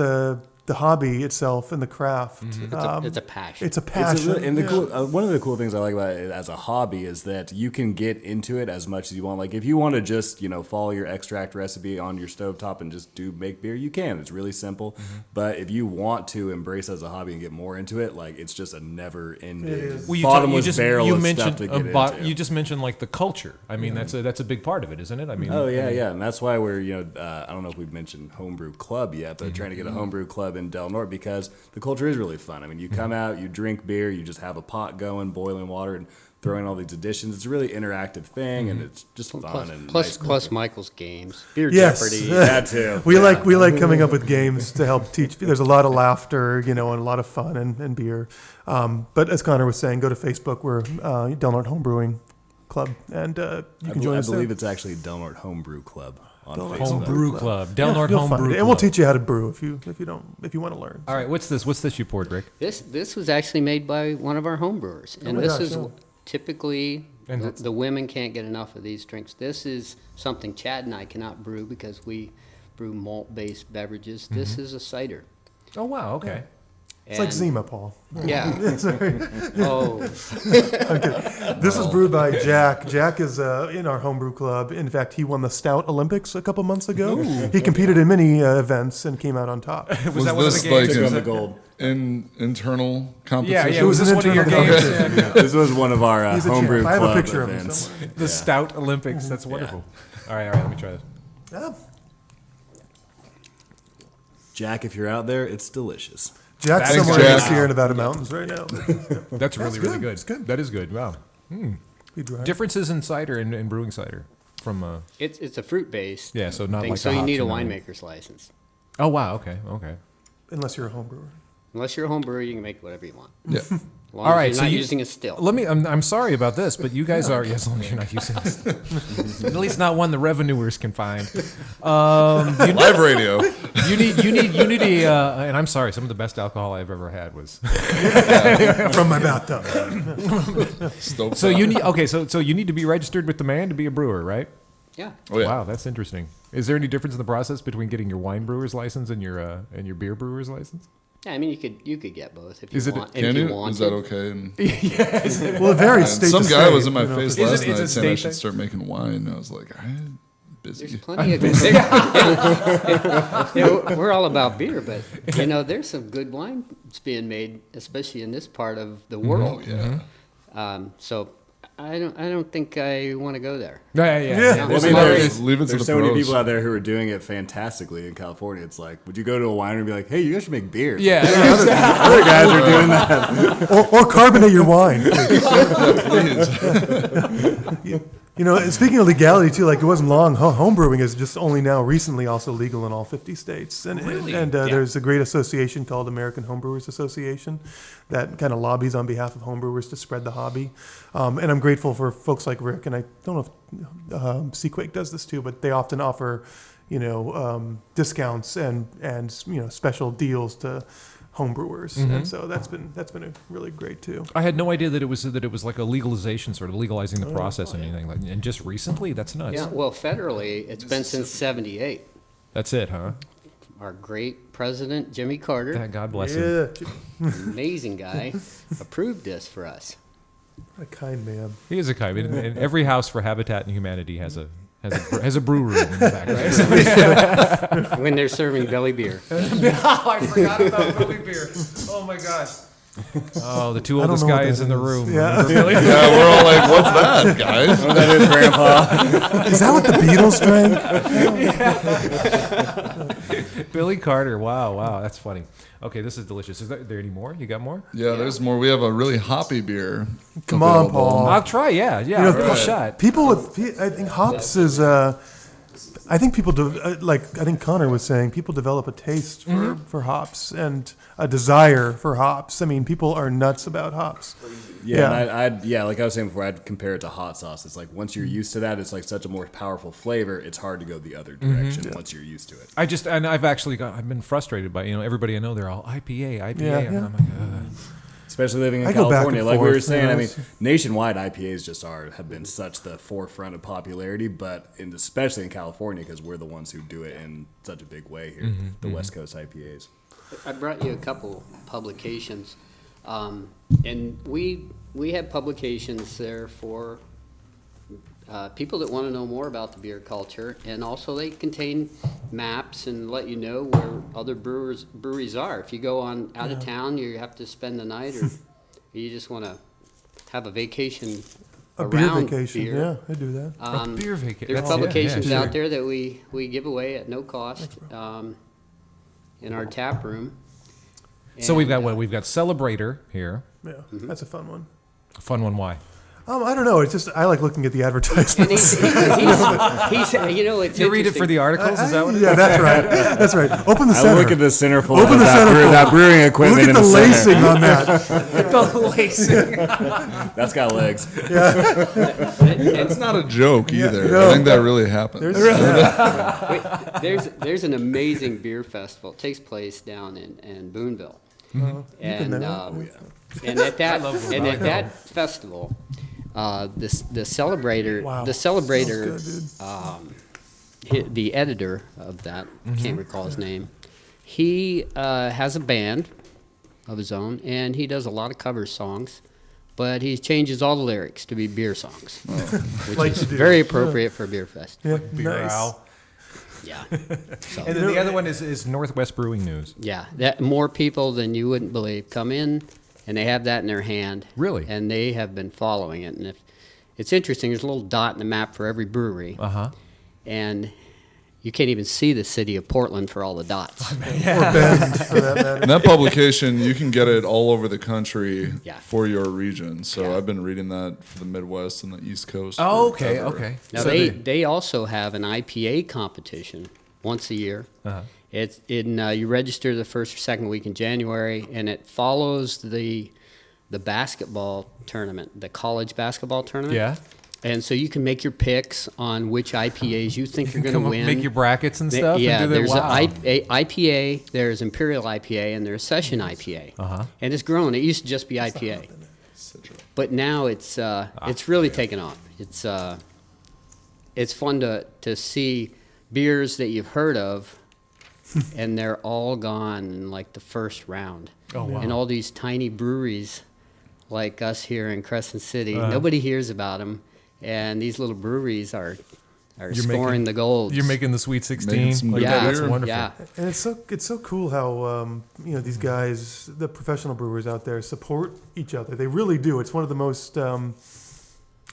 the hobby itself and the craft. It's a passion. It's a passion. And the one of the cool things I like about it as a hobby is that you can get into it as much as you want. Like if you want to just follow your extract recipe on your stovetop and just make beer, you can. It's really simple. But if you want to embrace it as a hobby and get more into it, like it's just a never-ending bottomless barrel of stuff to get into. You just mentioned like the culture. I mean, that's a big part of it, isn't it? I mean, and that's why we're I don't know if we've mentioned homebrew club yet, but trying to get a homebrew club in Del Norte because the culture is really fun. I mean, you come out, you drink beer, you just have a pot going, boiling water, and throwing all these additions. It's a really interactive thing, and it's just fun and nice. Plus Michael's games, Beer Yes. Jeopardy. That too. We like coming up with games to help teach. There's a lot of laughter, and a lot of fun and beer. But as Connor was saying, go to Facebook. We're Del Norte Homebrewing Club, and you can join us I believe there. it's actually Del Norte Homebrew Club on Del Norte Facebook. Homebrew Club, Del Norte you'll find Homebrew it. Club. And we'll teach you how to brew if you want to learn. All right, what's this? What's this you poured, Rick? This was actually made by one of our homebrewers, and my this gosh, is yeah. typically And the women can't get enough of these drinks. This is something Chad and I cannot brew because we brew malt-based beverages. This is a cider. Oh wow, okay. It's like Zima, Paul. Yeah. Oh, This is brewed by Jack. Jack is in our homebrew club. In fact, he won the Stout Olympics a couple months ago. He competed in many events and came out on top. Was that one of the this games? like Took home an the gold. internal competition? Yeah. Was this one of your internal games? competition. Yeah. This was one of our He's a homebrew champ. I have a club picture of him events. somewhere. The Stout Olympics. That's wonderful. All right. Let me try this. Yeah. Jack, if you're out there, it's delicious. Jack's Thanks, somewhere in the Jack. Sierra Nevada mountains right now. That's really good. good. It's good. That is good. Wow. Be dry. Differences in cider and brewing cider from It's a fruit based. yeah, so not thing, like so a you need a hops and winemaker's license. Oh wow, okay. Unless you're a home brewer. Unless you're a home brewer, you can make whatever you want. Yeah. As long All as right, you're so not you- using a still. Let me. I'm sorry about this, but you guys are. Yes, as long as you're not using this. At least not one the revenuers can find. Live radio. You need a. And I'm sorry. Some of the best alcohol I've ever had was. From my bathtub. Stove So top. you need. Okay, so you need to be registered with the man to be a brewer, right? Yeah. Oh, yeah. Wow, that's interesting. Is there any difference in the process between getting your wine brewer's license and your beer brewer's license? Yeah, I mean, you could get both if you Is it- want. Can if you? you want Is that okay? And, Well, it varies state some to guy state, was in my you know, face for- last it- it's a night saying I state should thing? start making wine. And I was like, I'm busy. There's plenty of we're all about beer, but there's some good wines being made, especially in this part of the world. Yeah. So I don't think I want to go there. Yeah. Well, I mean, Leave it to there's the so many pros. people out there who are doing it fantastically in California. It's like, would you go to a winery and be like, hey, you guys should make beer? Yeah. Other guys are doing that. or carbonate your wine. Please. And speaking of legality too, like it wasn't long. Home brewing is just only now recently also legal in all 50 states, and there's a great association called American Homebrewers Association that kind of lobbies on behalf of homebrewers to spread the hobby. And I'm grateful for folks like Rick, and I don't know if Seaquake does this too, but they often offer discounts and special deals to homebrewers, and so that's been a really great too. I had no idea that it was like a legalization, sort of legalizing the process and anything like. And just recently, that's nuts. Yeah, well, federally, it's been since '78. That's it, huh? Our great president, Jimmy Carter, God bless him. Yeah, amazing guy, approved this for us. a kind man. He is a kind. And every house for Habitat and Humanity has a brew room in the back, right? When they're serving belly beer. I forgot about Billy Beer. Oh my gosh. Oh, the two I don't oldest know what guys that in the is. room. Yeah. Yeah, we're all like, what's that, guys? That is Grandpa. Is that what the Beatles drank? Billy Carter. Wow, that's funny. Okay, this is delicious. Is there any more? You got more? Yeah, there's more. We have a really hoppy beer. Come on, available. Paul. I'll try. Yeah. A shot. People with, I think hops is, I think people, I think Connor was saying, people develop a taste for hops and a desire for hops. I mean, people are nuts about hops. Yeah, and like I was saying before, I'd compare it to hot sauce. It's like once you're used to that, it's like such a more powerful flavor. It's hard to go the other direction once you're used to it. I've been frustrated by, everybody I know, they're all IPA. Yeah, And yeah. I'm like, Especially living in I go back California, and like we were forth, saying. you I know, mean, it's- nationwide IPAs just have been such the forefront of popularity, but especially in California because we're the ones who do it in such a big way here. The West Coast IPAs. I brought you a couple publications, and we have publications there for people that want to know more about the beer culture, and also they contain maps and let you know where other breweries are. If you go on out of town, you have to spend the night, or you just want to have a vacation A beer around vacation. beer. Yeah, I do that. a beer vacation. There's publications out there that we give away at no cost in our tap room. So we've got And, what? We've got Celebrator here. Yeah, that's a fun one. A fun one. Why? I don't know. It's just I like looking at the And advertisements. he's it's You read it for the interesting. articles? Is that what it is? Yeah, that's right. That's right. Open the I center. look at the centerfold Open of the centerfold. that brewing equipment Look in at the center. lacing on that. The lacing. That's got legs. It's not a joke either. no. I think that really happens. There's an amazing beer festival. It takes place down in Boonville. And at that festival, the celebrator, Wow. the celebrator, Sounds good, the editor of that, can't recall his name. He has a band of his own, and he does a lot of cover songs, but he changes all the lyrics to be beer songs, which Like is to do. very appropriate for a beer fest. Yeah, Beer nice. Owl. Yeah. So, And then the other one is Northwest Brewing News. yeah, that more people than you wouldn't believe come in, and they have that in their hand. Really? And they have been following it. And if it's interesting, there's a little dot in the map for every brewery. Uh-huh. And you can't even see the city of Portland for all the dots. Or Bend, for that matter. And that publication, you can get it all over the country Yeah. for your region. So Yeah. I've been reading that for the Midwest and the East Coast. Oh, okay, forever. okay. Now So they also have an IPA competition once a year. Uh-huh. It's in you register the first or second week in January, and it follows the basketball tournament, the college basketball tournament. Yeah. And so you can make your picks on which IPAs you think you're going to Come up, win. make your brackets and Ma- stuff. Yeah, and do that? there's Wow. a IPA, there's Imperial IPA, and there's Session IPA. Uh-huh. And it's grown. It used to just be IPA, but now it's really taken off. It's fun to see beers that you've heard of, and they're all gone in like the first round. Oh, wow. And all these tiny breweries, like us here in Crescent City, Uh-huh. nobody hears about them, and these little breweries are You're scoring making- the gold. You're making the Sweet 16. Making some Like good that. That's beer. wonderful. Yeah. And it's so cool how these guys, the professional brewers out there, support each other. They really do. It's one of the most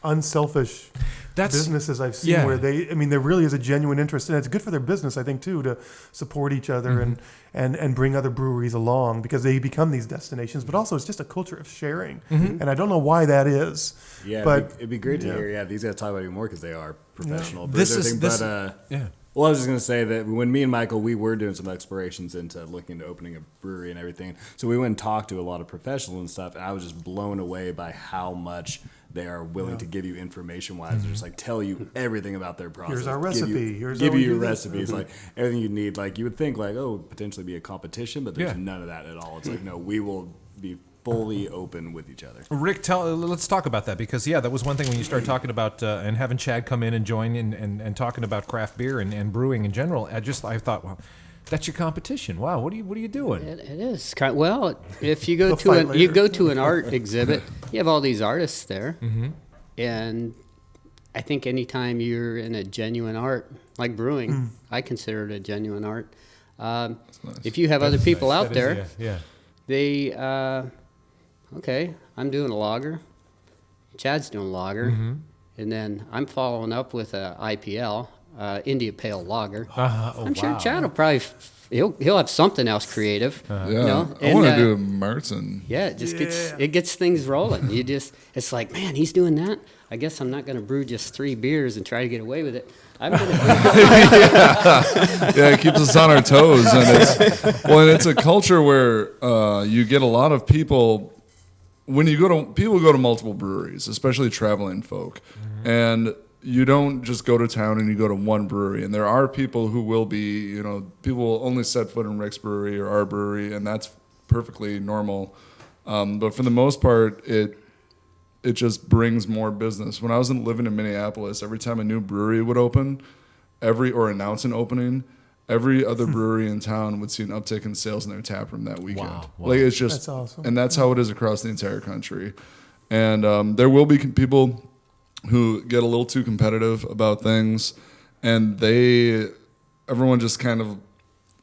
unselfish businesses I've seen, yeah. where there really is a genuine interest, and it's good for their business, I think, too, to support each other Mm-hmm. and bring other breweries along, because they become these destinations. But also, it's just a culture of sharing, Mm-hmm. and I don't know why that is. Yeah, but it'd be great to yeah. hear. Yeah, these guys talk about it more because they are professional. This brewers, is- I think, this- but yeah. well, I was just gonna say that when me and Michael, we were doing some explorations into looking into opening a brewery and everything. So we went and talked to a lot of professionals and stuff, and I was just blown away by how much they are willing to give you information wise, just like tell you everything about their process. Here's our give you- recipe. Here's give how we you your do this. recipes, like everything you need. Like you would think, like potentially be a competition, but there's Yeah. none of that at all. It's like no, we will be fully open with each other. Rick, let's talk about that, because that was one thing when you started talking about and having Chad come in and join in and talking about craft beer and brewing in general. I thought, well, that's your competition. Wow, what are you doing? It is well. If you go They'll to fight you later. go to an art exhibit, you have all these artists there, and I think anytime you're in a genuine art like brewing, I consider it a genuine art. If you have other people out That is- there, yeah. they okay, I'm doing a lager, Chad's doing a lager, and then I'm following up with a IPL, India Pale Lager. I'm sure wow. Chad will probably he'll have something else creative. Yeah, You know? I And, want to do a Martin. Yeah, it just gets things rolling. It's like, man, he's doing that. I guess I'm not going to brew just 3 beers and try to get away with it. I'm going to Yeah, it keeps us on our toes, and it's a culture where you get a lot of people. When people go to multiple breweries, especially traveling folk, and you don't just go to town and you go to one brewery. And there are people who will be, people will only set foot in Rick's brewery or our brewery, and that's perfectly normal. But for the most part, it just brings more business. When I was living in Minneapolis, every time a new brewery would open, or announce an opening, every other brewery in town would see an uptick in sales in their tap room that weekend. Wow. Like it's just, That's awesome. and that's how it is across the entire country. And there will be people who get a little too competitive about things, and everyone just kind of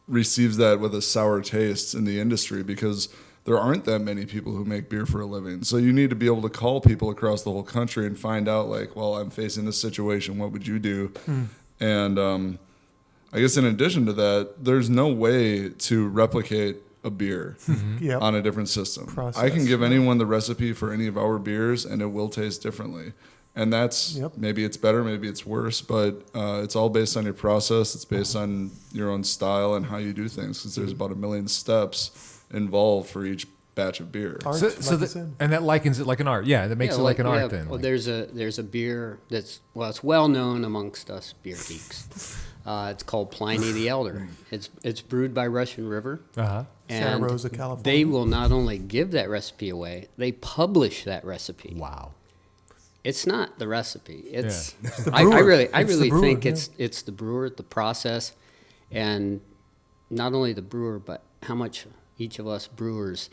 receives that with a sour taste in the industry, because there aren't that many people who make beer for a living. So you need to be able to call people across the whole country and find out, like, well, I'm facing this situation. What would you do? And I guess in addition to that, there's no way to replicate a beer Yep. on a different system. Process, I can give anyone the recipe for any of our beers, and it will taste differently. And that's maybe it's better, maybe it's worse, but it's all based on your process. It's based on your own style and how you do things, because there's about 1 million steps involved for each batch of beer. Art, So like you said. and that likens it like an art. Yeah, that makes it like an art then. Well, Like- there's a beer that's it's well known amongst us beer geeks. It's called Pliny the Elder. It's brewed by Russian River. Uh-huh. And Santa Rosa, California. they will not only give that recipe away, they publish that recipe. Wow. It's not the recipe. It's the I brewer. really It's the brewer, think yeah. it's the brewer, the process, and not only the brewer, but how much each of us brewers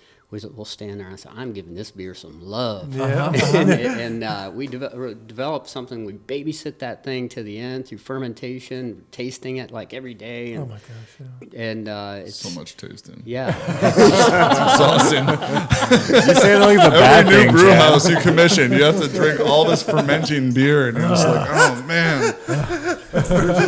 will stand there and say, "I'm giving this beer some love." Yeah. and we develop something. We babysit that thing to the end through fermentation, tasting it like every day. And, Oh my gosh. Yeah. And it's So much tasting. yeah. Exhausting. You say like the bad Every new thing, brew Chad. house you commission, you have to drink all this fermenting beer, and you're just like, oh man. I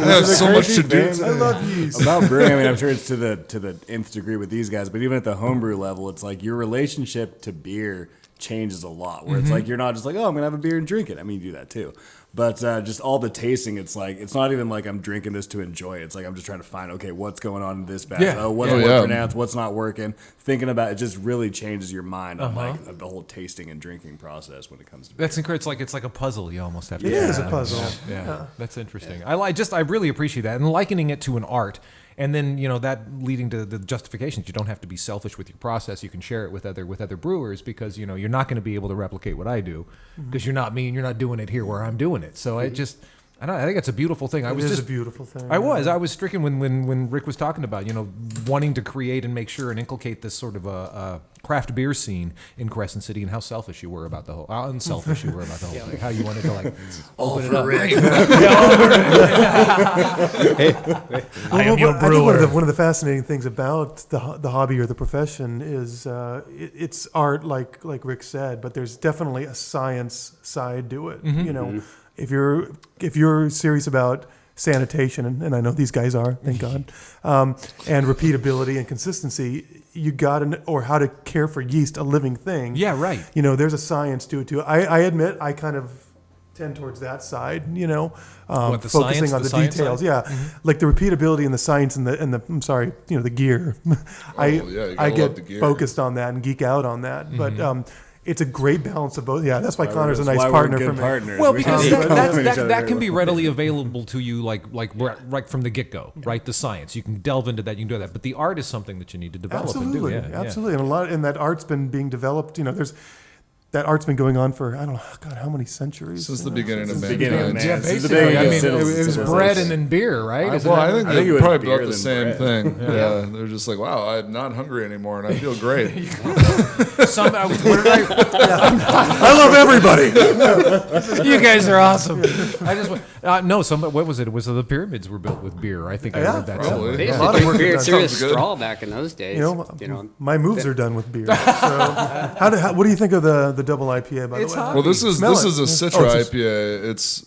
have so much to do. I love yeast. About brewing, I mean, I'm sure it's to the nth degree with these guys, but even at the homebrew level, it's like your relationship to beer changes a lot. Where it's like you're not just like, oh, I'm gonna have a beer and drink it. I mean, you do that too, but just all the tasting. It's like it's not even like I'm drinking this to enjoy it. It's like I'm just trying to find what's going on in this batch. Yeah. Oh, what's more pronounced? What's not working? Thinking about it just really changes your mind on like the whole tasting and drinking process when it comes to beer. That's incredible. It's like a puzzle. You almost have to. It is a puzzle. Yeah, that's interesting. I really appreciate that, and likening it to an art, and then that leading to the justifications. You don't have to be selfish with your process. You can share it with other brewers because you're not going to be able to replicate what I do because you're not me and you're not doing it here where I'm doing it. So I think it's a beautiful thing. It is a beautiful thing. I was stricken when Rick was talking about wanting to create and make sure and inculcate this sort of a craft beer scene in Crescent City and how selfish you were about the whole unselfish you were about the whole thing. How you wanted to open it up. I think one of the fascinating things about the hobby or the profession is it's art, like Rick said, but there's definitely a science side to it. If you're serious about sanitation, and I know these guys are, thank God, and repeatability and consistency, you got to, or how to care for yeast, a living thing. Yeah, right. There's a science to it too. I admit I kind of tend towards that side, focusing on the details. Side? Yeah, like the repeatability and the science and the I'm sorry, the gear. I get focused on that and geek out on that, but. It's a great balance of both. Yeah, that's why Connor's a nice partner for me. Partners. Well, because that can be readily available to you, like right from the get go, right? The science, you can delve into that, you can do that. But the art is something that you need to develop and do. Yeah, absolutely, and that art's been being developed. That art's been going on for, I don't know, God, how many centuries? Since the beginning of mankind. Yeah, basically. I mean, it was bread and then beer, right? I think they probably brought the same thing. Yeah, they're just like, wow, I'm not hungry anymore, and I feel great. I love everybody. You guys are awesome. What was it? It was the pyramids were built with beer. I think I read that somewhere. They A lot of work beer done. through a Sounds good. straw back in those days. My moves are done with beer. So, what do you think of the double IPA? By the way, Well, this is a Citra IPA. It's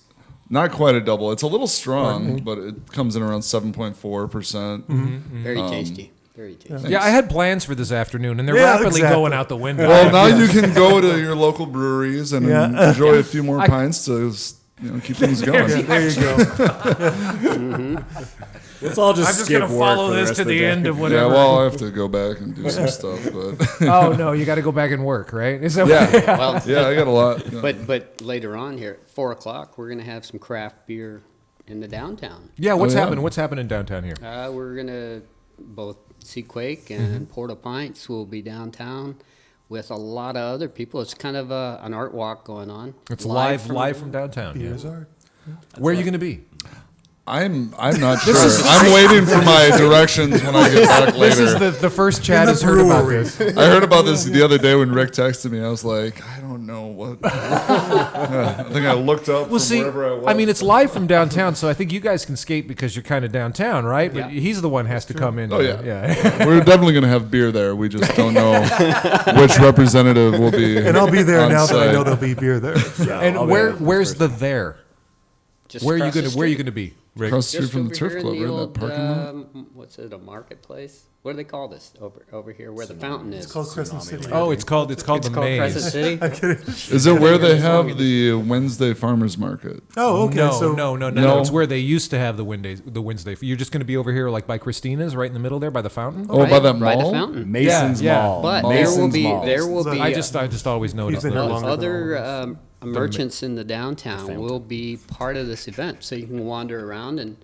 not quite a double. It's a little strong, but it comes in around 7.4%. Very tasty. Very tasty. Yeah, I had plans for this afternoon, and they're rapidly going out the window. Well, now you can go to your local breweries and enjoy a few more pints to keep things going. there you go. Let's all just I'm just skip going to work follow for the this rest to of the day. end of whatever. Yeah, well, I have to go back and do some stuff, but Oh, no, you got to go back and work, right? Is that Well, I got a lot. but later on here at 4:00, we're gonna have some craft beer in the downtown. Yeah, what's yeah. happening? What's happening downtown here? We're gonna both Seaquake and Porta Pints will be downtown with a lot of other people. It's kind of an art walk going on. It's live from downtown. Beers Yeah. are. Where are you going to be? I'm not sure. I'm waiting for my directions when I get back later. This is the first Chad has heard about this. I heard about this the other day when Rick texted me. I was like, I don't know what. I think I looked up from wherever I was. I mean, it's live from downtown, so I think you guys can skate because you're kind of downtown, right? But he's the one who has to come in. Oh, yeah. We're definitely going to have beer there. We just don't know which representative will be. And I'll be there on now that I site. know there'll be beer there. And where's the there? Just Where are you across the going? Where are you street. going to be, Rick? Across the street Just from the over turf here club, in right the in that old, parking lot. what's it, a marketplace? What do they call this over here where the fountain is? It's called Crescent City. Oh, it's called the Crescent Maze. City. I'm kidding. Is it where they have the Wednesday farmers market? Oh, okay. No. It's where they used to have the Wednesday. You're just going to be over here, like by Christina's, right in the middle there, by the fountain. Oh, by that By mall? the fountain. Mason's Yeah, Mall. But Mason's Mall. there will be I just always noticed been that. here longer. other merchants in the downtown will be part of this event, so you can wander around and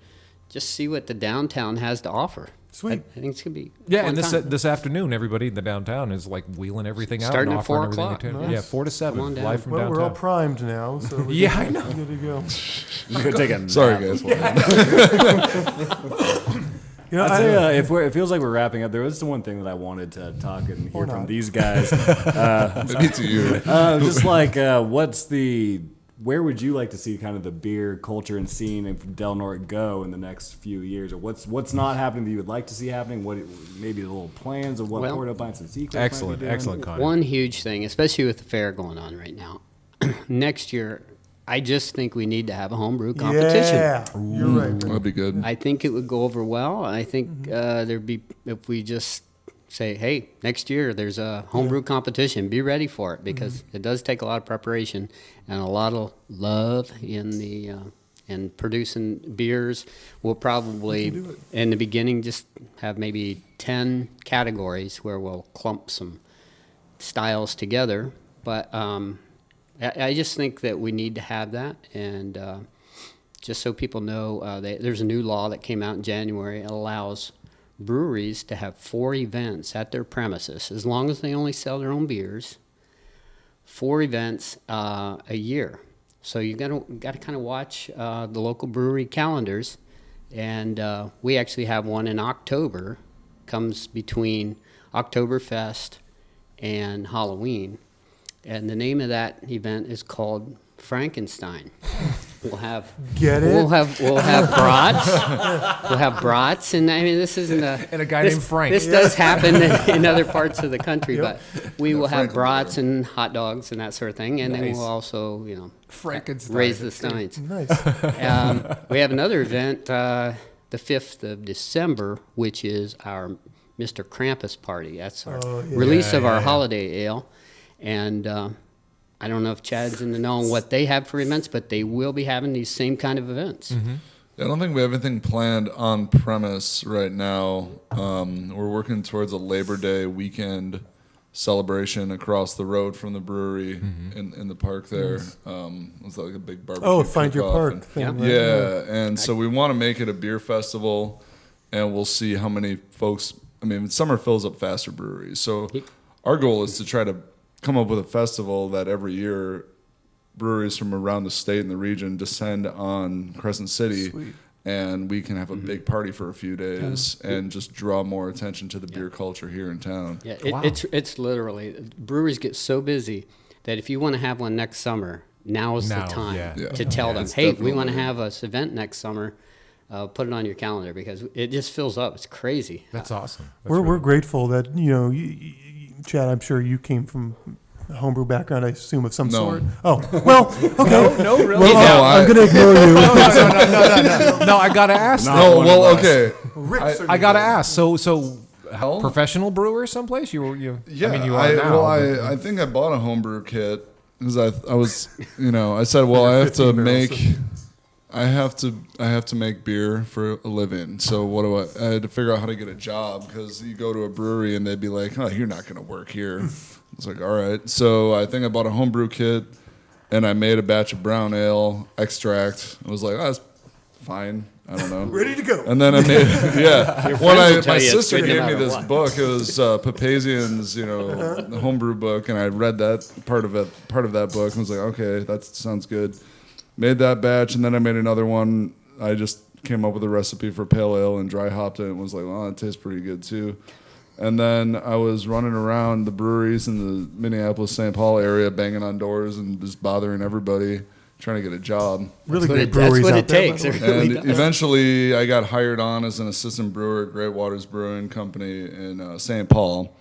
just see what the downtown has to offer. Sweet. I think it's gonna be Yeah, fun and time. this afternoon, everybody in the downtown is like wheeling everything out, Starting and at offering 4 everything. o'clock. Yeah, 4 to 7, Come on down. live from Well, downtown. we're all primed now, so we're Yeah, I know. good to go. You could take a Sorry, nap. guys. You know, I'd say it feels like we're wrapping up. There was the one thing that I wanted to talk and hear from these guys. Maybe to you. Just like, where would you like to see kind of the beer culture and scene in Del Norte go in the next few years? Or what's not happening that you would like to see happening? Maybe the little plans of what Porta Pints and Seaquake Excellent, Connor. One huge thing, especially with the fair going on right now. Next year, I just think we need to have a homebrew competition. Yeah, you're right. That'd be good. I think it would go over well. I think there'd be, if we just say, hey, next year there's a homebrew competition, be ready for it, because it does take a lot of preparation and a lot of love in the in producing beers. We'll probably in the beginning just have maybe 10 categories where we'll clump some styles together, but I just think that we need to have that, and just so people know, there's a new law that came out in January. It allows breweries to have 4 events at their premises, as long as they only sell their own beers, 4 events a year. So you got to kind of watch the local brewery calendars, and we actually have one in October, comes between Oktoberfest and Halloween. And the name of that event is called Frankenstein. We'll have We'll have brats. We'll have brats, and I mean this isn't a And a guy named Frank. This does happen in other parts of the country, but we will have brats and hot dogs and that sort of thing, and then Nice. we'll also Frankenstein. raise the steins. Nice. We have another event, the 5th of December, which is our Mr. Krampus party. That's our release of our holiday ale. And I don't know if Chad's in the know on what they have for events, but they will be having these same kind of events. I don't think we have anything planned on premise right now. We're working towards a Labor Day weekend celebration across the road from the brewery in the park there. It's like a big barbecue. Oh, find your kickoff, park and- thing. Yeah, and so we want to make it a beer festival, and we'll see how many folks. I mean, summer fills up faster breweries, so our goal is to try to come up with a festival that every year breweries from around the state and the region descend on Crescent City. Sweet. And we can have a big party for a few days and just draw more attention to the beer culture here in town. Yeah, Wow. it's literally, breweries get so busy that if you want to have one next summer, now's the time yeah. to tell them, It's hey, we want to definitely- have this event next summer. Put it on your calendar, because it just fills up. It's crazy. That's awesome. That's We're really- grateful that Chad. I'm sure you came from a homebrew background. I assume of some No. sort. Oh well, okay. No, really. Well, No, I'm I- going to ignore you. No, I gotta ask. No. though. Oh, one well, of us. okay. I gotta ask. So Hell? professional brewer someplace? You? Yeah, I mean, you are now. but- I think I bought a homebrew kit because I was, I said, well, I have to 15 barrels. make, I have to make beer for a living. So what do I had to figure out how to get a job, because you go to a brewery and they'd be like, oh, you're not going to work here. It's like, all right. So I think I bought a homebrew kit, and I made a batch of brown ale extract. I was like, oh, that's fine. I don't know. Ready to go. And then I made, yeah. Your When friends will tell my you it's sister good no gave me matter this what. book, it was Papazian's, the homebrew book, and I read that part of that book, and was like, okay, that sounds good. Made that batch, and then I made another one. I just came up with a recipe for pale ale and dry hopped it, and was like, well, that tastes pretty good too. And then I was running around the breweries in the Minneapolis-St. Paul area, banging on doors and just bothering everybody, trying to get a job. Really great That's breweries what out it there. takes. by the way. It really And does. eventually, I got hired on as an assistant brewer at Great Waters Brewing Company in St. Paul,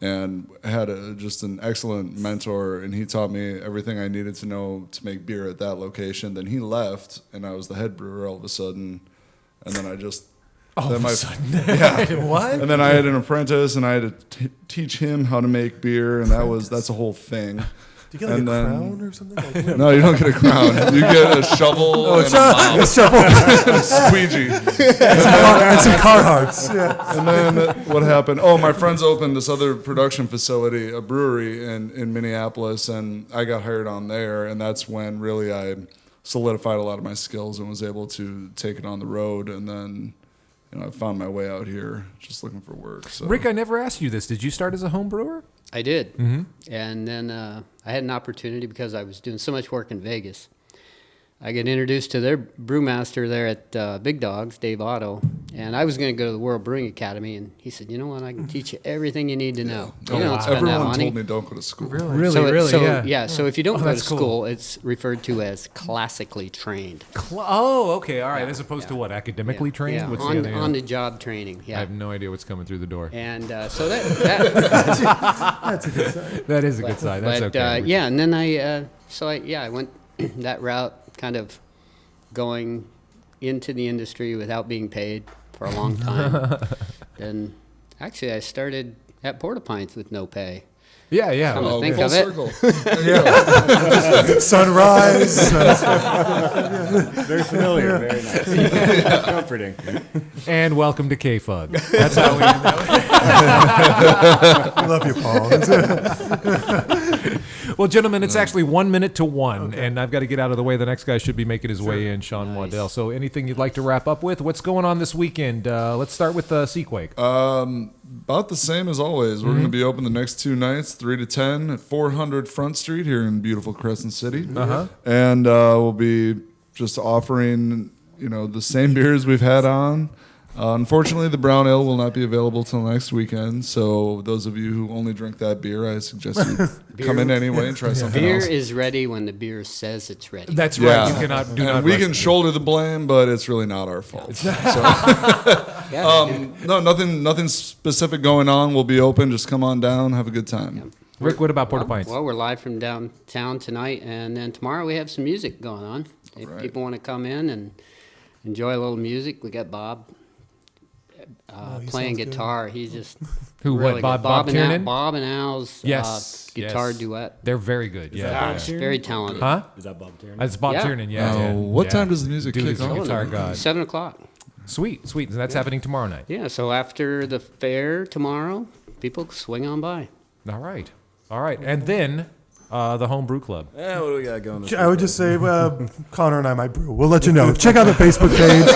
and had just an excellent mentor, and he taught me everything I needed to know to make beer at that location. Then he left, and I was the head brewer all of a sudden, and then I just All then of my- a sudden. yeah. What? And then I had an apprentice, and I had to teach him how to make beer, and that's a whole thing. Do you get like And a then- crown or something? Like, No, you don't get a crown. You get a shovel and a mop, a shovel and a squeegee. and some Carhartts. Yeah. And then what happened? Oh, my friends opened this other production facility, a brewery in Minneapolis, and I got hired on there, and that's when really I solidified a lot of my skills and was able to take it on the road. And then, I found my way out here just looking for work. So Rick, I never asked you this. Did you start as a home brewer? I did. And then I had an opportunity, because I was doing so much work in Vegas. I got introduced to their brewmaster there at Big Dogs, Dave Otto, and I was going to go to the World Brewing Academy, and he said, you know what, I can teach you everything you need to know. You don't spend that everyone money. told me don't go to school. Really, So if you don't Oh, go to that's cool. school, it's referred to as classically trained. Oh, okay, all right. As opposed to what? Academically trained? Yeah, What's on, the other? on the job training. I Yeah. have no idea what's coming through the door. And so that That's a good sign. That is a good sign. That's but okay. yeah, and then I went that route, kind of going into the industry without being paid for a long time. Then actually I started at Porta Pints with no pay. Yeah, yeah. Come to Oh, think full of it. circle. Sunrise. Very familiar, very nice. Comforting. And welcome to K-Fug. That's how we I love you, Paul. Well, gentlemen, it's actually 1 minute to 1, and I've got to get out of the way. The next guy should be making his way in, Sean Waddell. So anything you'd like to wrap up with? What's going on this weekend? Let's start with Seaquake. About the same as always. We're going to be open the next 2 nights, 3 to 10 at 400 Front Street here in beautiful Crescent City. And we'll be just offering, the same beers we've had on. Unfortunately, the brown ale will not be available till next weekend. So those of you who only drink that beer, I suggest you come in anyway and try something Beer else. is ready when the beer says it's ready. That's right. You cannot do and not. we rush can it. shoulder the blame, but it's really not our fault. No, nothing specific going on. We'll be open. Just come on down, have a good time. Rick, what about Porta Pints? Well, we're live from downtown tonight, and then tomorrow we have some music going on. If people want to come in and enjoy a little music, we got Bob playing sounds good. guitar. He's just Who, what, really Bob- good. Bob and Tiernan? Bob and Al's Yes, guitar yes. duet. They're very good. Yeah. He's very talented. Huh? Is that Bob Tiernan? It's Bob Yeah. Tiernan, yeah. Oh, yeah. what Yeah. time does the music Dude kick is a off? guitar god. 7 o'clock. Sweet. And that's happening tomorrow night. Yeah, so after the fair tomorrow, people swing on by. All right. And then the Homebrew Club. Yeah, what do we got going this I would week? just say, Connor and I might brew. We'll let you know. Check out the Facebook page.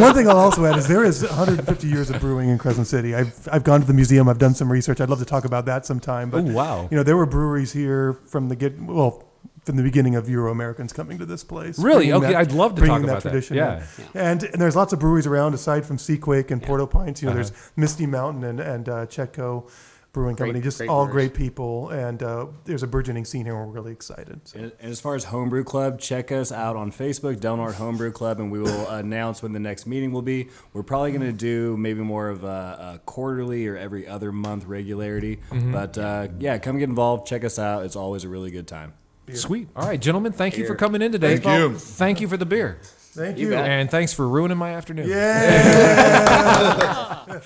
One thing I'll also add is there is 150 years of brewing in Crescent City. I've gone to the museum. I've done some research. I'd love to talk about that sometime. But Ooh, wow. there were breweries here from the beginning of Euro Americans coming to this place. Really? bringing Okay, I'd love to talk bringing about that. tradition Yeah. in. And there's lots of breweries around aside from Seaquake and Porta Pints. There's Misty Mountain and Chetco Brewing Company, just great all brewers. great people. And there's a burgeoning scene here, and we're really excited. So. And as far as Homebrew Club, check us out on Facebook, Del Norte Homebrew Club, and we will announce when the next meeting will be. We're probably going to do maybe more of a quarterly or every other month regularity. But come get involved. Check us out. It's always a really good time. Sweet. All right, gentlemen, thank you for coming in today. Thank you. Thank you for the beer. Thank you. bet. And thanks for ruining my afternoon. Yeah.